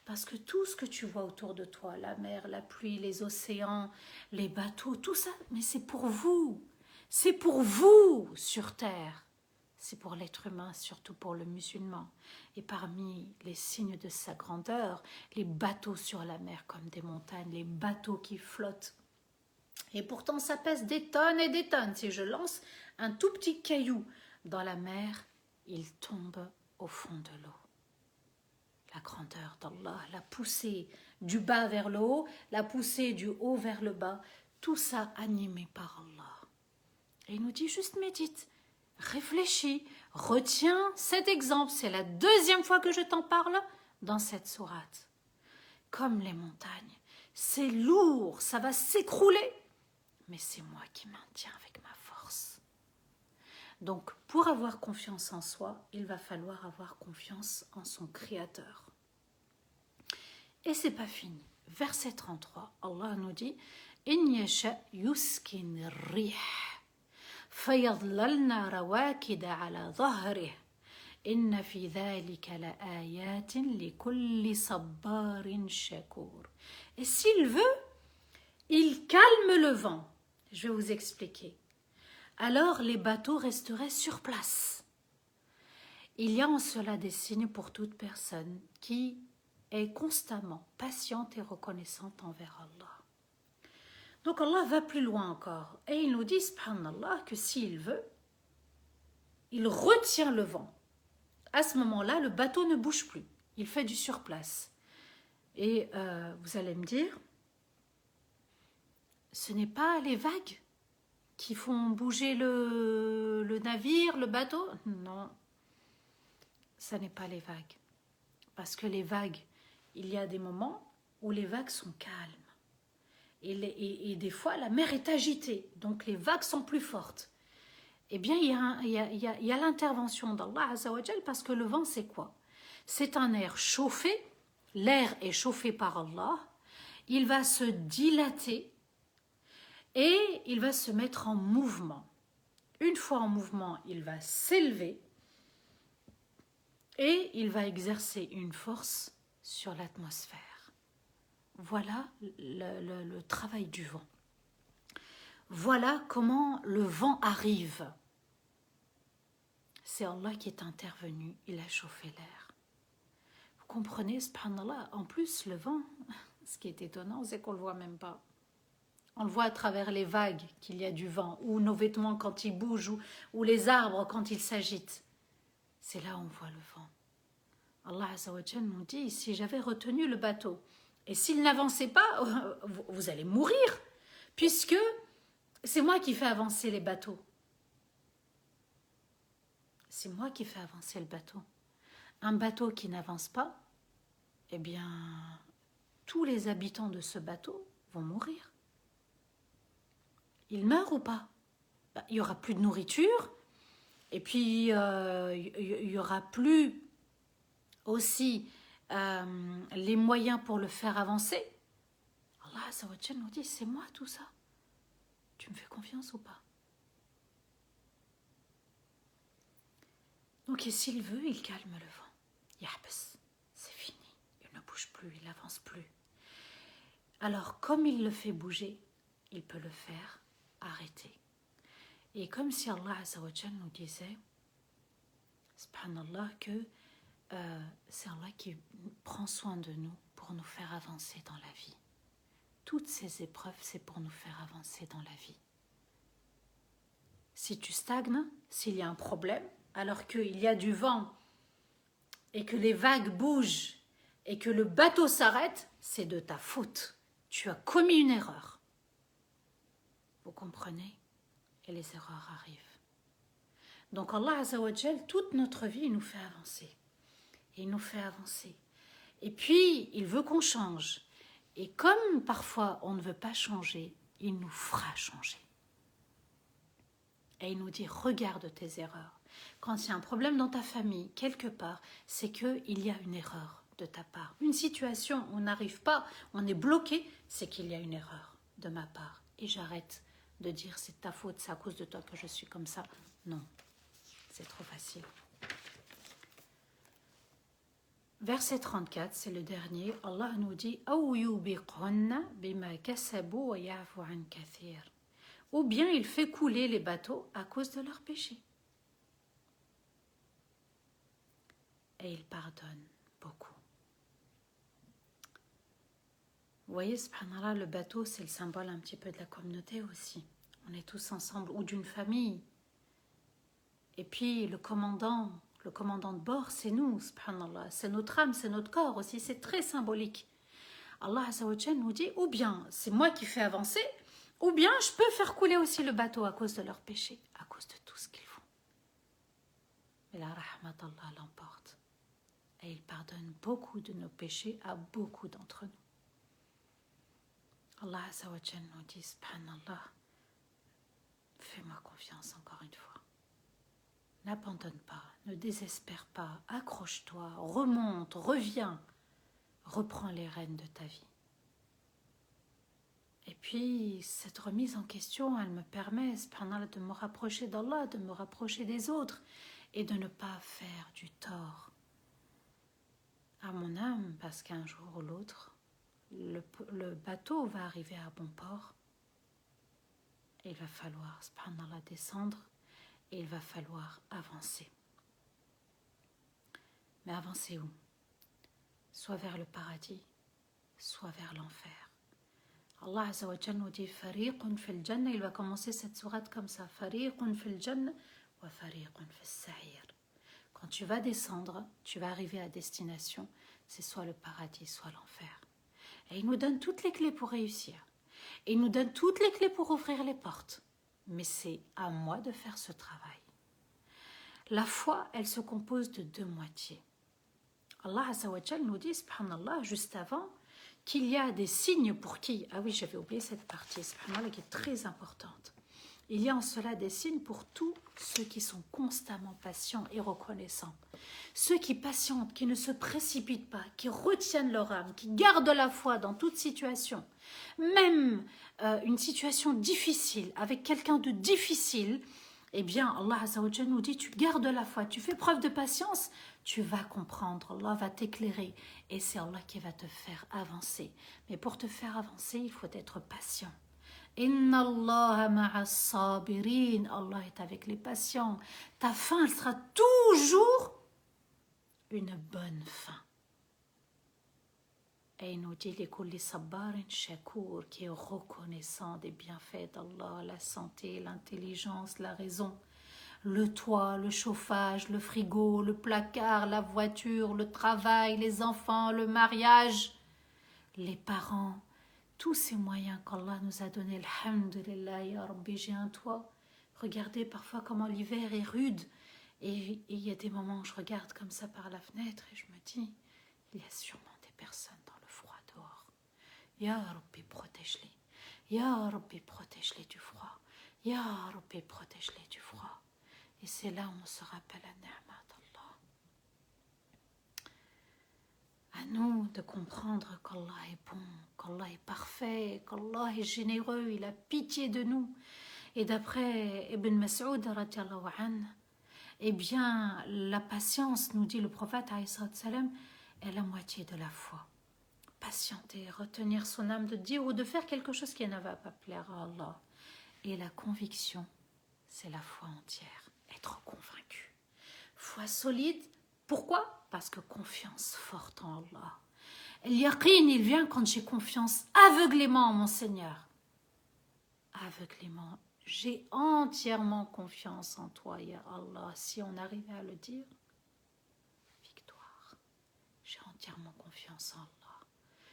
Parce que tout ce que tu vois autour de toi, la mer, la pluie, les océans, les bateaux, tout ça, mais c'est pour vous. C'est pour vous sur terre. C'est pour l'être humain, surtout pour le musulman. Et parmi les signes de sa grandeur, les bateaux sur la mer comme des montagnes, les bateaux qui flottent. Et pourtant, ça pèse des tonnes et des tonnes. Si je lance un tout petit caillou dans la mer, il tombe au fond de l'eau. La grandeur d'Allah, la poussée du bas vers le haut, la poussée du haut vers le bas, tout ça animé par Allah. Et il nous dit juste médite, réfléchis, retiens cet exemple. C'est la deuxième fois que je t'en parle dans cette sourate. Comme les montagnes, c'est lourd, ça va s'écrouler, mais c'est moi qui maintiens avec ma force. Donc, pour avoir confiance en soi, il va falloir avoir confiance en son Créateur. Et c'est pas fini. Verset 33, Allah nous dit « In yasha yuskin rih, fayadlalna rawakida ala dhahrih, inna fi dhalika la ayatin li kulli sabbarin shakur. » Et s'il veut, il calme le vent. Je vais vous expliquer. Alors les bateaux resteraient sur place. Il y a en cela des signes pour toute personne qui est constamment patiente et reconnaissante envers Allah. Donc Allah va plus loin encore et il nous dit, subhanallah, que s'il veut, il retient le vent. À ce moment-là, le bateau ne bouge plus, il fait du surplace. Et vous allez me dire, ce n'est pas les vagues qui font bouger le navire, le bateau? Non, ça n'est pas les vagues. Parce que les vagues, il y a des moments où les vagues sont calmes. Et des fois, la mer est agitée, donc les vagues sont plus fortes. Eh bien, il y a l'intervention d'Allah Azza wa Jal, parce que le vent, c'est quoi? C'est un air chauffé, l'air est chauffé par Allah, il va se dilater, et il va se mettre en mouvement. Une fois en mouvement, il va s'élever et il va exercer une force sur l'atmosphère. Voilà le travail du vent. Voilà comment le vent arrive. C'est Allah qui est intervenu, il a chauffé l'air. Vous comprenez, subhanallah, en plus le vent, ce qui est étonnant, c'est qu'on ne le voit même pas. On le voit à travers les vagues qu'il y a du vent, ou nos vêtements quand ils bougent, ou les arbres quand ils s'agitent. C'est là où on voit le vent. Allah Azza wa Jal nous dit, si j'avais retenu le bateau, et s'il n'avançait pas, vous allez mourir, puisque c'est moi qui fais avancer les bateaux. C'est moi qui fais avancer le bateau. Un bateau qui n'avance pas, eh bien, tous les habitants de ce bateau vont mourir. Ils meurent ou pas? Il n'y aura plus de nourriture, et puis il n'y aura plus aussi les moyens pour le faire avancer. Allah Azza wa Jal nous dit, c'est moi tout ça. Tu me fais confiance ou pas? Donc, et s'il veut, il calme le vent. Yahbas, c'est fini. Il ne bouge plus, il n'avance plus. Alors, comme il le fait bouger, il peut le faire arrêter. Et comme si Allah Azza wa Jal nous disait, subhanallah, que c'est Allah qui prend soin de nous pour nous faire avancer dans la vie. Toutes ces épreuves, c'est pour nous faire avancer dans la vie. Si tu stagnes, s'il y a un problème, alors qu'il y a du vent et que les vagues bougent et que le bateau s'arrête, c'est de ta faute. Tu as commis une erreur. Vous comprenez? Et les erreurs arrivent. Donc Allah Azza wa Jal, toute notre vie, il nous fait avancer. Et il nous fait avancer. Et puis, il veut qu'on change. Et comme parfois on ne veut pas changer, il nous fera changer. Et il nous dit, regarde tes erreurs. Quand il y a un problème dans ta famille, quelque part, c'est qu'il y a une erreur de ta part. Une situation où on n'arrive pas, on est bloqué, c'est qu'il y a une erreur de ma part. Et j'arrête de dire, c'est ta faute, c'est à cause de toi que je suis comme ça. Non, c'est trop facile. Verset 34, c'est le dernier. Allah nous dit « Ou bien il fait couler les bateaux à cause de leurs péchés. Et il pardonne beaucoup. » Vous voyez, subhanallah, le bateau, c'est le symbole un petit peu de la communauté aussi. On est tous ensemble, ou d'une famille. Et puis le commandant de bord, c'est nous, subhanallah. C'est notre âme, c'est notre corps aussi. C'est très symbolique. Allah Azza wa Jal nous dit, ou bien c'est moi qui fais avancer, ou bien je peux faire couler aussi le bateau à cause de leurs péchés, à cause de tout ce qu'ils font. Mais la rahmat Allah l'emporte. Et il pardonne beaucoup de nos péchés à beaucoup d'entre nous. Allah Azza wa Jal nous dit, subhanallah, fais-moi confiance encore une fois. N'abandonne pas, ne désespère pas, accroche-toi, remonte, reviens, reprends les rênes de ta vie. Et puis, cette remise en question, elle me permet, subhanallah, de me rapprocher d'Allah, de me rapprocher des autres et de ne pas faire du tort à mon âme, parce qu'un jour ou l'autre, le bateau va arriver à bon port et il va falloir, subhanallah, descendre et il va falloir avancer. Mais avancer où? Soit vers le paradis, soit vers l'enfer. Allah Azza wa Jalla nous dit Fariqun fil Jannah, il va commencer cette sourate comme ça. Fariqun fil Jannah wa fariqun fis Sa'ir. Quand tu vas descendre, tu vas arriver à destination, c'est soit le paradis, soit l'enfer. Et il nous donne toutes les clés pour réussir. Et il nous donne toutes les clés pour ouvrir les portes. Mais c'est à moi de faire ce travail. La foi, elle se compose de deux moitiés. Allah Azza wa Jalla nous dit, subhanallah, juste avant, qu'il y a des signes pour qui... Ah oui, j'avais oublié cette partie, subhanallah, qui est très importante. Il y a en cela des signes pour tous ceux qui sont constamment patients et reconnaissants. Ceux qui patientent, qui ne se précipitent pas, qui retiennent leur âme, qui gardent la foi dans toute situation. Même une situation difficile, avec quelqu'un de difficile, eh bien, Allah Azza wa Jalla nous dit, tu gardes la foi, tu fais preuve de patience, tu vas comprendre, Allah va t'éclairer et c'est Allah qui va te faire avancer. Mais pour te faire avancer, il faut être patient. Inna Allah ma'as sabirin, Allah est avec les patients. Ta fin, elle sera toujours une bonne fin. Et il nous dit les kulli sabbarin shakour, qui est reconnaissant des bienfaits d'Allah, la santé, l'intelligence, la raison, le toit, le chauffage, le frigo, le placard, la voiture, le travail, les enfants, le mariage, les parents, tous ces moyens qu'Allah nous a donnés. Alhamdulillah, ya Rabbi, j'ai un toit. Regardez parfois comment l'hiver est rude. Et il y a des moments où je regarde comme ça par la fenêtre et je me dis, il y a sûrement des personnes dans le froid dehors. Ya Rabbi, protège-les. Ya Rabbi, protège-les du froid. Ya Rabbi, protège-les du froid. Et c'est là où on se rappelle la ni'ma d'Allah. À nous de comprendre qu'Allah est bon, qu'Allah est parfait, qu'Allah est généreux, il a pitié de nous. Et d'après Ibn Mas'ud, radiallahu anhu, eh bien, la patience, nous dit le prophète, est la moitié de la foi. Patienter, retenir son âme, de dire ou de faire quelque chose qui ne va pas plaire à Allah. Et la conviction, c'est la foi entière. Être convaincu. Foi solide, pourquoi? Parce que confiance forte en Allah. El yaqin, il vient quand j'ai confiance aveuglément en mon Seigneur. Aveuglément. J'ai entièrement confiance en toi, ya Allah. Si on arrivait à le dire, victoire. J'ai entièrement confiance en Allah.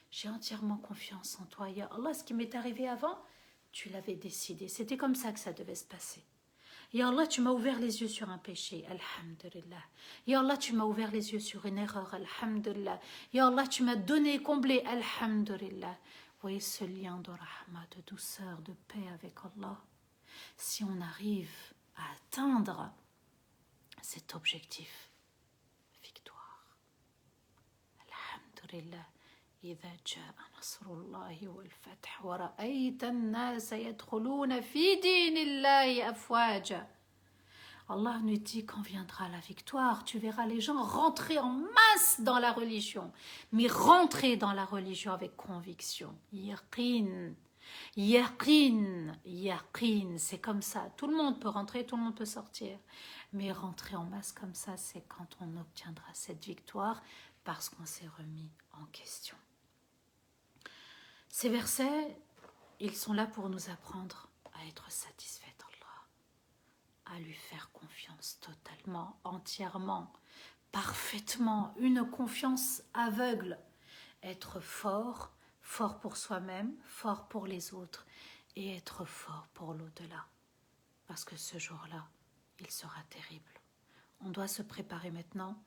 J'ai entièrement confiance en toi, ya Allah. Ce qui m'est arrivé avant, tu l'avais décidé. C'était comme ça que ça devait se passer. Ya Allah, tu m'as ouvert les yeux sur un péché, alhamdulillah. Ya Allah, tu m'as ouvert les yeux sur une erreur, alhamdulillah. Ya Allah, tu m'as donné et comblé, alhamdulillah. Vous voyez ce lien de rahma, de douceur, de paix avec Allah. Si on arrive à atteindre cet objectif. Victoire. Alhamdulillah. إذا جاء نصر الله والفتح ورأيت الناس يدخلون في دين الله أفواجا. Allah nous dit quand viendra la victoire, tu verras les gens rentrer en masse dans la religion, mais rentrer dans la religion avec conviction. Yaqin, yaqin, yaqin, c'est comme ça. Tout le monde peut rentrer, tout le monde peut sortir. Mais rentrer en masse comme ça, c'est quand on obtiendra cette victoire parce qu'on s'est remis en question. Ces versets, ils sont là pour nous apprendre à être satisfaits d'Allah, à lui faire confiance totalement, entièrement, parfaitement, une confiance aveugle, être fort, fort pour soi-même, fort pour les autres et être fort pour l'au-delà. Parce que ce jour-là, il sera terrible. On doit se préparer maintenant.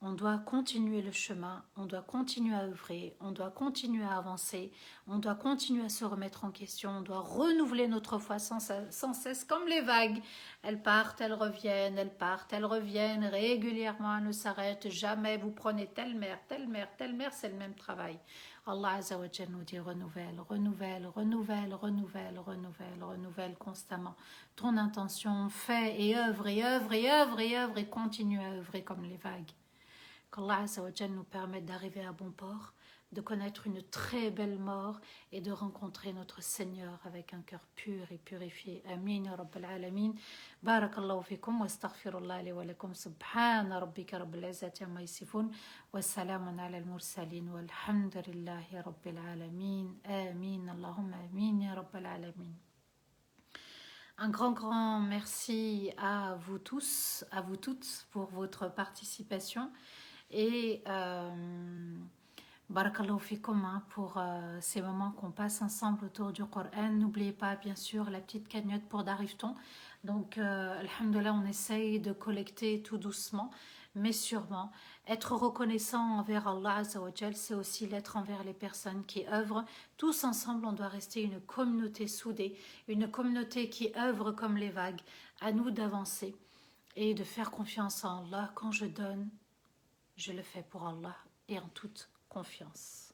On doit continuer le chemin, on doit continuer à œuvrer, on doit continuer à avancer, on doit continuer à se remettre en question, on doit renouveler notre foi sans cesse comme les vagues. Elles partent, elles reviennent, elles partent, elles reviennent régulièrement, elles ne s'arrêtent jamais. Vous prenez telle mer, telle mer, telle mer, c'est le même travail. Allah Azza wa Jal nous dit renouvelle, renouvelle, renouvelle, renouvelle, renouvelle, renouvelle constamment ton intention, fais et œuvre et œuvre et œuvre et œuvre et continue à œuvrer comme les vagues. Qu'Allah Azza wa Jal nous permette d'arriver à bon port, de connaître une très belle mort et de rencontrer notre Seigneur avec un cœur pur et purifié. Amin ya Rabbal Alamin. Barakallahu fikum wa astaghfirullah li wa lakum. Subhana rabbika rabbil izzati amma yasifun wa salamun ala al-mursalin walhamdulillahi rabbil alamin. Amin. Allahumma amin ya Rabbal Alamin. Un grand merci à vous tous, à vous toutes pour votre participation. Et barakallahu fikum pour ces moments qu'on passe ensemble autour du Coran. N'oubliez pas bien sûr la petite cagnotte pour Darifton. Donc alhamdoulilah, on essaye de collecter tout doucement mais sûrement. Être reconnaissant envers Allah Azza wa Jal, c'est aussi l'être envers les personnes qui œuvrent. Tous ensemble, on doit rester une communauté soudée, une communauté qui œuvre comme les vagues. À nous d'avancer et de faire confiance en Allah. Quand je donne, je le fais pour Allah et en toute confiance.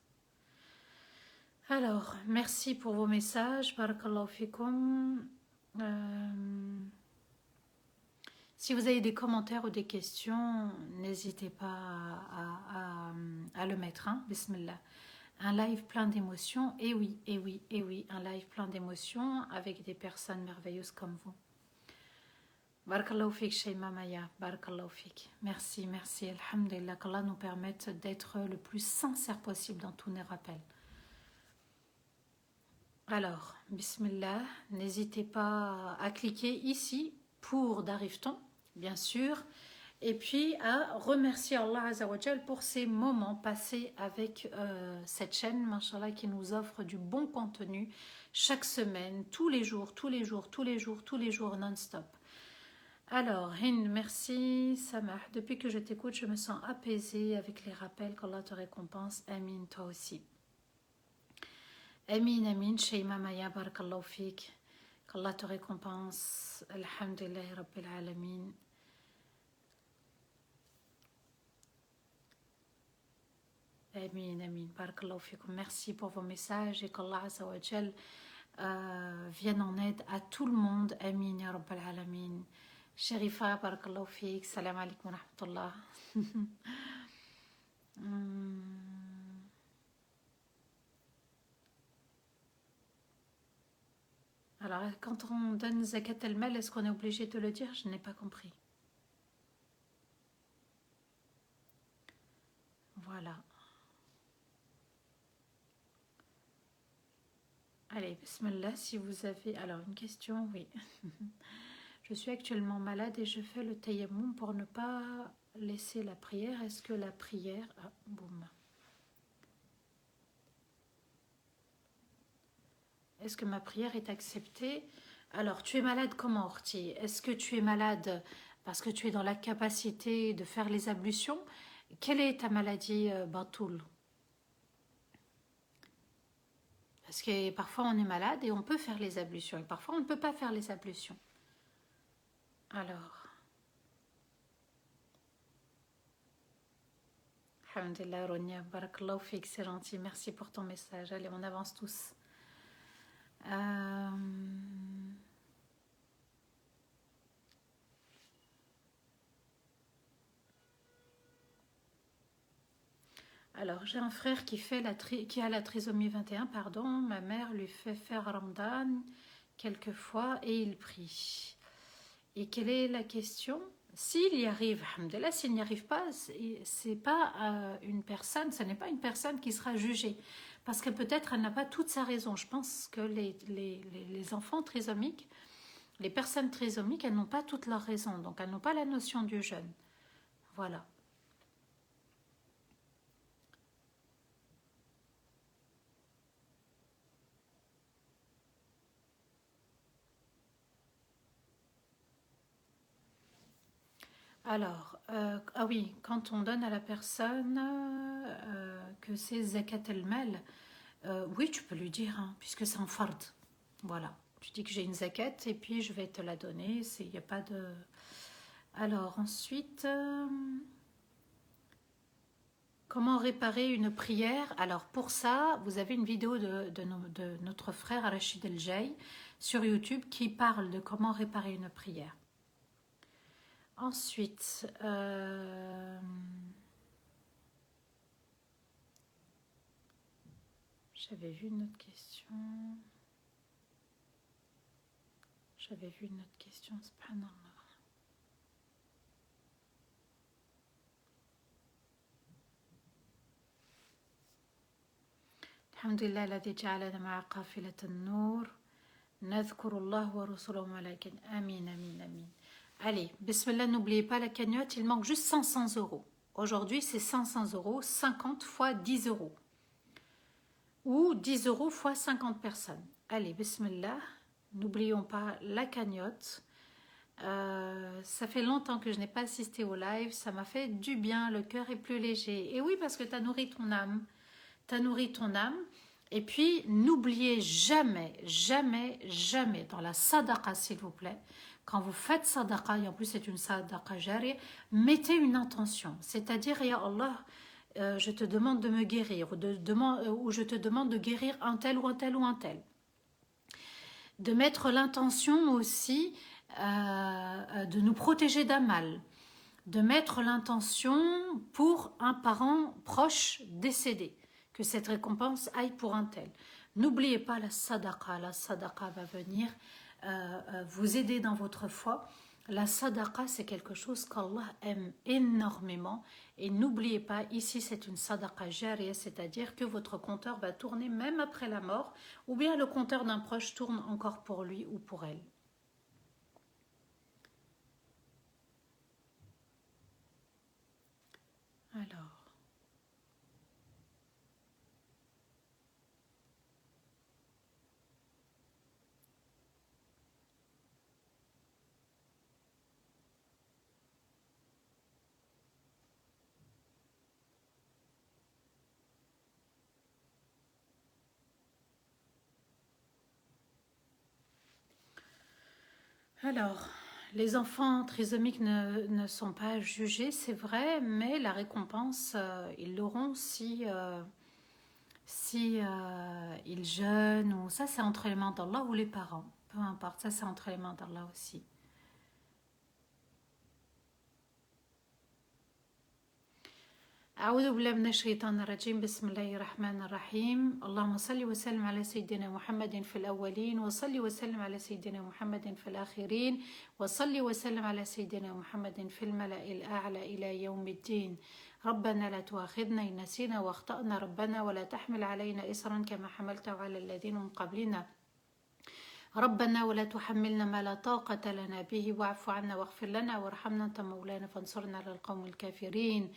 Alors, merci pour vos messages. Barakallahu fikum. Si vous avez des commentaires ou des questions, n'hésitez pas à le mettre. Hein. Bismillah. Un live plein d'émotions. Et oui, et oui, et oui. Un live plein d'émotions avec des personnes merveilleuses comme vous. Barakallahu fik, Shayma Maya. Barakallahu fik. Merci, merci. Alhamdulillah, qu'Allah nous permette d'être le plus sincère possible dans tous nos rappels. Alors, Bismillah, n'hésitez pas à cliquer ici pour Darifton, bien sûr, et puis à remercier Allah Azza wa Jal pour ces moments passés avec cette chaîne, Mashallah, qui nous offre du bon contenu chaque semaine, tous les jours, tous les jours, tous les jours, tous les jours, non-stop. Alors, Hind, merci, Samah. Depuis que je t'écoute, je me sens apaisée avec les rappels qu'Allah te récompense. Amin, toi aussi. Amin, amin, Shayma Maya, barakallahu fik. Qu'Allah te récompense. Alhamdulillah, Rabbil Alamin. Amin, amin, barakallahu fikum. Merci pour vos messages et qu'Allah Azza wa Jal vienne en aide à tout le monde. Amin, ya Rabbil Alamin. Sherifa, barakallahu fik. Salam alaikum wa rahmatullah. Alors, quand on donne zakat al-mal, est-ce qu'on est obligé de le dire? Je n'ai pas compris. Voilà. Allez, bismillah, si vous avez... Alors, une question, oui. Je suis actuellement malade et je fais le tayammum pour ne pas laisser la prière. Est-ce que la prière... Ah, boum. Est-ce que ma prière est acceptée? Alors, tu es malade comment, Orti? Est-ce que tu es malade parce que tu es dans la capacité de faire les ablutions? Quelle est ta maladie, Batoul? Parce que parfois on est malade et on peut faire les ablutions. Et parfois on ne peut pas faire les ablutions. Alors, alhamdulillah, Ronia, barakallahu fik, c'est gentil. Merci pour ton message. Allez, on avance tous. Euh, Alors, j'ai un frère qui a la trisomie 21, pardon. Ma mère lui fait faire Ramadan quelquefois et il prie. Et quelle est la question? S'il y arrive, alhamdoulilah, s'il n'y arrive pas, c'est pas une personne, ce n'est pas une personne qui sera jugée. Parce que peut-être elle n'a pas toute sa raison. Je pense que les enfants trisomiques, les personnes trisomiques, elles n'ont pas toute leur raison. Donc elles n'ont pas la notion du jeûne. Voilà. Alors, ah oui, quand on donne à la personne que c'est zakat el-mal, oui, tu peux lui dire, hein, puisque c'est un fard. Voilà. Tu dis que j'ai une zakat et puis je vais te la donner. Il n'y a pas de... Alors, ensuite, comment réparer une prière? Alors, pour ça, vous avez une vidéo de notre frère Rachid El-Jay sur YouTube qui parle de comment réparer une prière. Ensuite, j'avais vu une autre question. Subhanallah. Alhamdulillah, الذي جعلنا مع قافلة النور نذكر الله ورسوله وملائكته. Amin, amin, amin. Allez, bismillah, n'oubliez pas la cagnotte, il manque juste 500 euros. Aujourd'hui, c'est 500 euros, 50 fois 10 euros. Ou 10 euros fois 50 personnes. Allez, bismillah, n'oublions pas la cagnotte. Ça fait longtemps que je n'ai pas assisté au live, ça m'a fait du bien, le cœur est plus léger. Et oui, parce que tu as nourri ton âme. Et puis, n'oubliez jamais, jamais, jamais, dans la sadaqa, s'il vous plaît, quand vous faites sadaqa, et en plus c'est une sadaqa jari, mettez une intention. C'est-à-dire, ya Allah, je te demande de me guérir, ou je te demande de guérir un tel ou un tel ou un tel. De mettre l'intention aussi de nous protéger d'un mal. De mettre l'intention pour un parent proche décédé. Que cette récompense aille pour un tel. N'oubliez pas la sadaqa va venir vous aider dans votre foi. La sadaqa, c'est quelque chose qu'Allah aime énormément. Et n'oubliez pas, ici c'est une sadaqa jariya, c'est-à-dire que votre compteur va tourner même après la mort, ou bien le compteur d'un proche tourne encore pour lui ou pour elle. Alors. Alors, les enfants trisomiques ne sont pas jugés, c'est vrai, mais la récompense, ils l'auront si ils jeûnent, ou ça c'est entre les mains d'Allah, ou les parents, peu importe, ça c'est entre les mains d'Allah aussi. أعوذ بالله من الشيطان الرجيم بسم الله الرحمن الرحيم اللهم صل وسلم على سيدنا محمد في الأولين وصل وسلم على سيدنا محمد في الآخرين وصل وسلم على سيدنا محمد في الملأ الأعلى إلى يوم الدين ربنا لا تؤاخذنا إن نسينا واخطأنا ربنا ولا تحمل علينا إصرا كما حملته على الذين من قبلنا ربنا ولا تحملنا ما لا طاقة لنا به واعف عنا واغفر لنا وارحمنا أنت مولانا فانصرنا على القوم الكافرين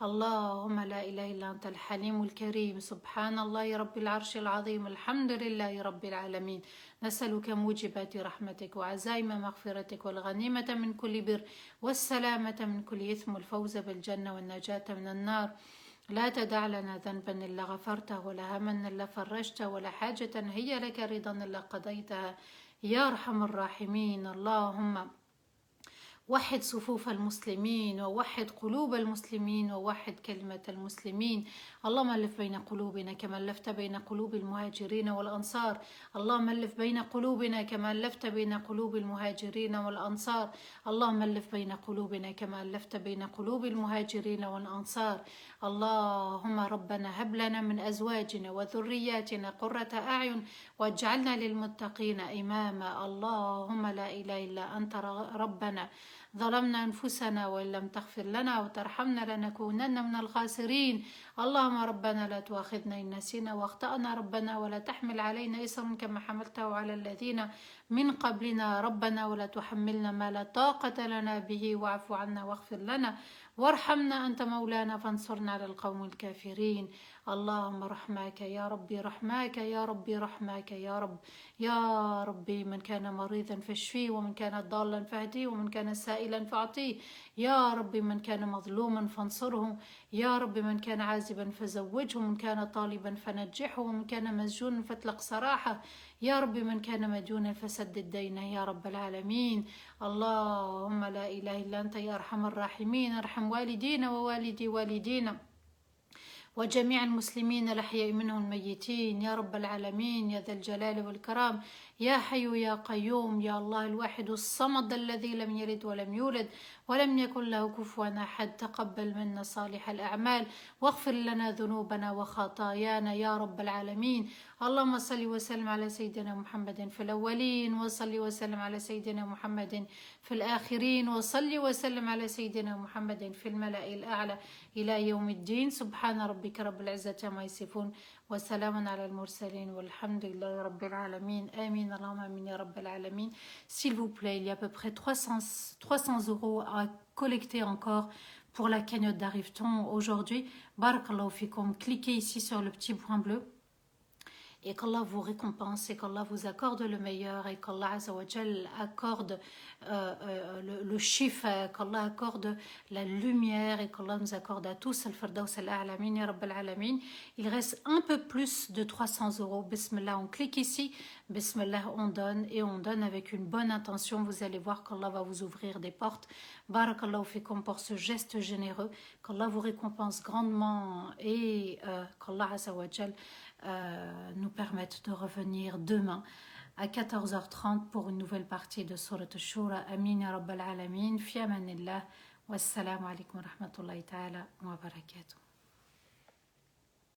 اللهم لا إله إلا أنت الحليم الكريم سبحان الله رب العرش العظيم الحمد لله رب العالمين نسألك موجبات رحمتك وعزائم مغفرتك والغنيمة من كل بر والسلامة من كل إثم والفوز بالجنة والنجاة من النار لا تدع لنا ذنبا إلا غفرته ولا هما إلا فرجته ولا حاجة هي لك رضا إلا قضيتها يا أرحم الراحمين اللهم وحد صفوف المسلمين ووحد قلوب المسلمين ووحد كلمة المسلمين. اللهم ألف بين قلوبنا كما ألفت بين قلوب المهاجرين والأنصار. اللهم ألف بين قلوبنا كما ألفت بين قلوب المهاجرين والأنصار. اللهم ألف بين قلوبنا كما ألفت بين قلوب المهاجرين والأنصار. اللهم ربنا هب لنا من أزواجنا وذرياتنا قرة أعين واجعلنا للمتقين إماما. اللهم لا إله إلا أنت ربنا ظلمنا أنفسنا وإن لم تغفر لنا وترحمنا لنكونن من الخاسرين. اللهم ربنا لا تؤاخذنا إن نسينا واخطأنا ربنا ولا تحمل علينا إصرا كما حملته على الذين من قبلنا ربنا ولا تحملنا ما لا طاقة لنا به واعف عنا واغفر لنا وارحمنا أنت مولانا فانصرنا على القوم الكافرين. اللهم رحماك يا ربي رحماك يا ربي رحماك يا رب. يا ربي من كان مريضا فاشفيه ومن كان ضالا فاهديه ومن كان سائلا فاعطيه. يا ربي من كان مظلوما فانصره. يا ربي من كان عازبا فزوجه ومن كان طالبا فنجحه ومن كان مسجونا فاطلق سراحه. يا ربي من كان مديونا فسدد دينه يا رب العالمين. اللهم لا إله إلا أنت يا أرحم الراحمين. ارحم والدينا ووالدي والدينا وجميع المسلمين الأحياء منهم الميتين يا رب العالمين يا ذا الجلال والكرام. يا حي يا قيوم يا الله الواحد الصمد الذي لم يلد ولم يولد ولم يكن له كفوا أحد. تقبل منا صالح الأعمال واغفر لنا ذنوبنا وخطايانا يا رب العالمين. اللهم صل وسلم على سيدنا محمد في الأولين وصل وسلم على سيدنا محمد في الآخرين وصل وسلم على سيدنا محمد في الملأ الأعلى إلى يوم الدين. سبحان ربك رب العزة عما يصفون وسلام على المرسلين والحمد لله رب العالمين. آمين اللهم آمين يا رب العالمين. S'il vous plaît, il y a à peu près 300 euros à collecter encore pour la cagnotte d'Arriveton aujourd'hui. Barakallahu fikum. Cliquez ici sur le petit point bleu. Et qu'Allah vous récompense et qu'Allah vous accorde le meilleur et qu'Allah Azzawajal accorde le chiffre, qu'Allah accorde la lumière et qu'Allah nous accorde à tous al-Firdaus al-A'lamin ya Rabbal Alamin. Il reste un peu plus de 300 euros. Bismillah, on clique ici. Bismillah, on donne et on donne avec une bonne intention. Vous allez voir qu'Allah va vous ouvrir des portes. Barakallahu fikum pour ce geste généreux. Qu'Allah vous récompense grandement et qu'Allah Azzawajal nous permettre de revenir demain à 14h30 pour une nouvelle partie de Surat Ash-Shura. Amin ya Rabbal Alamin. Fi amanillah. Wassalamu alaikum wa rahmatullahi ta'ala wa barakatuh.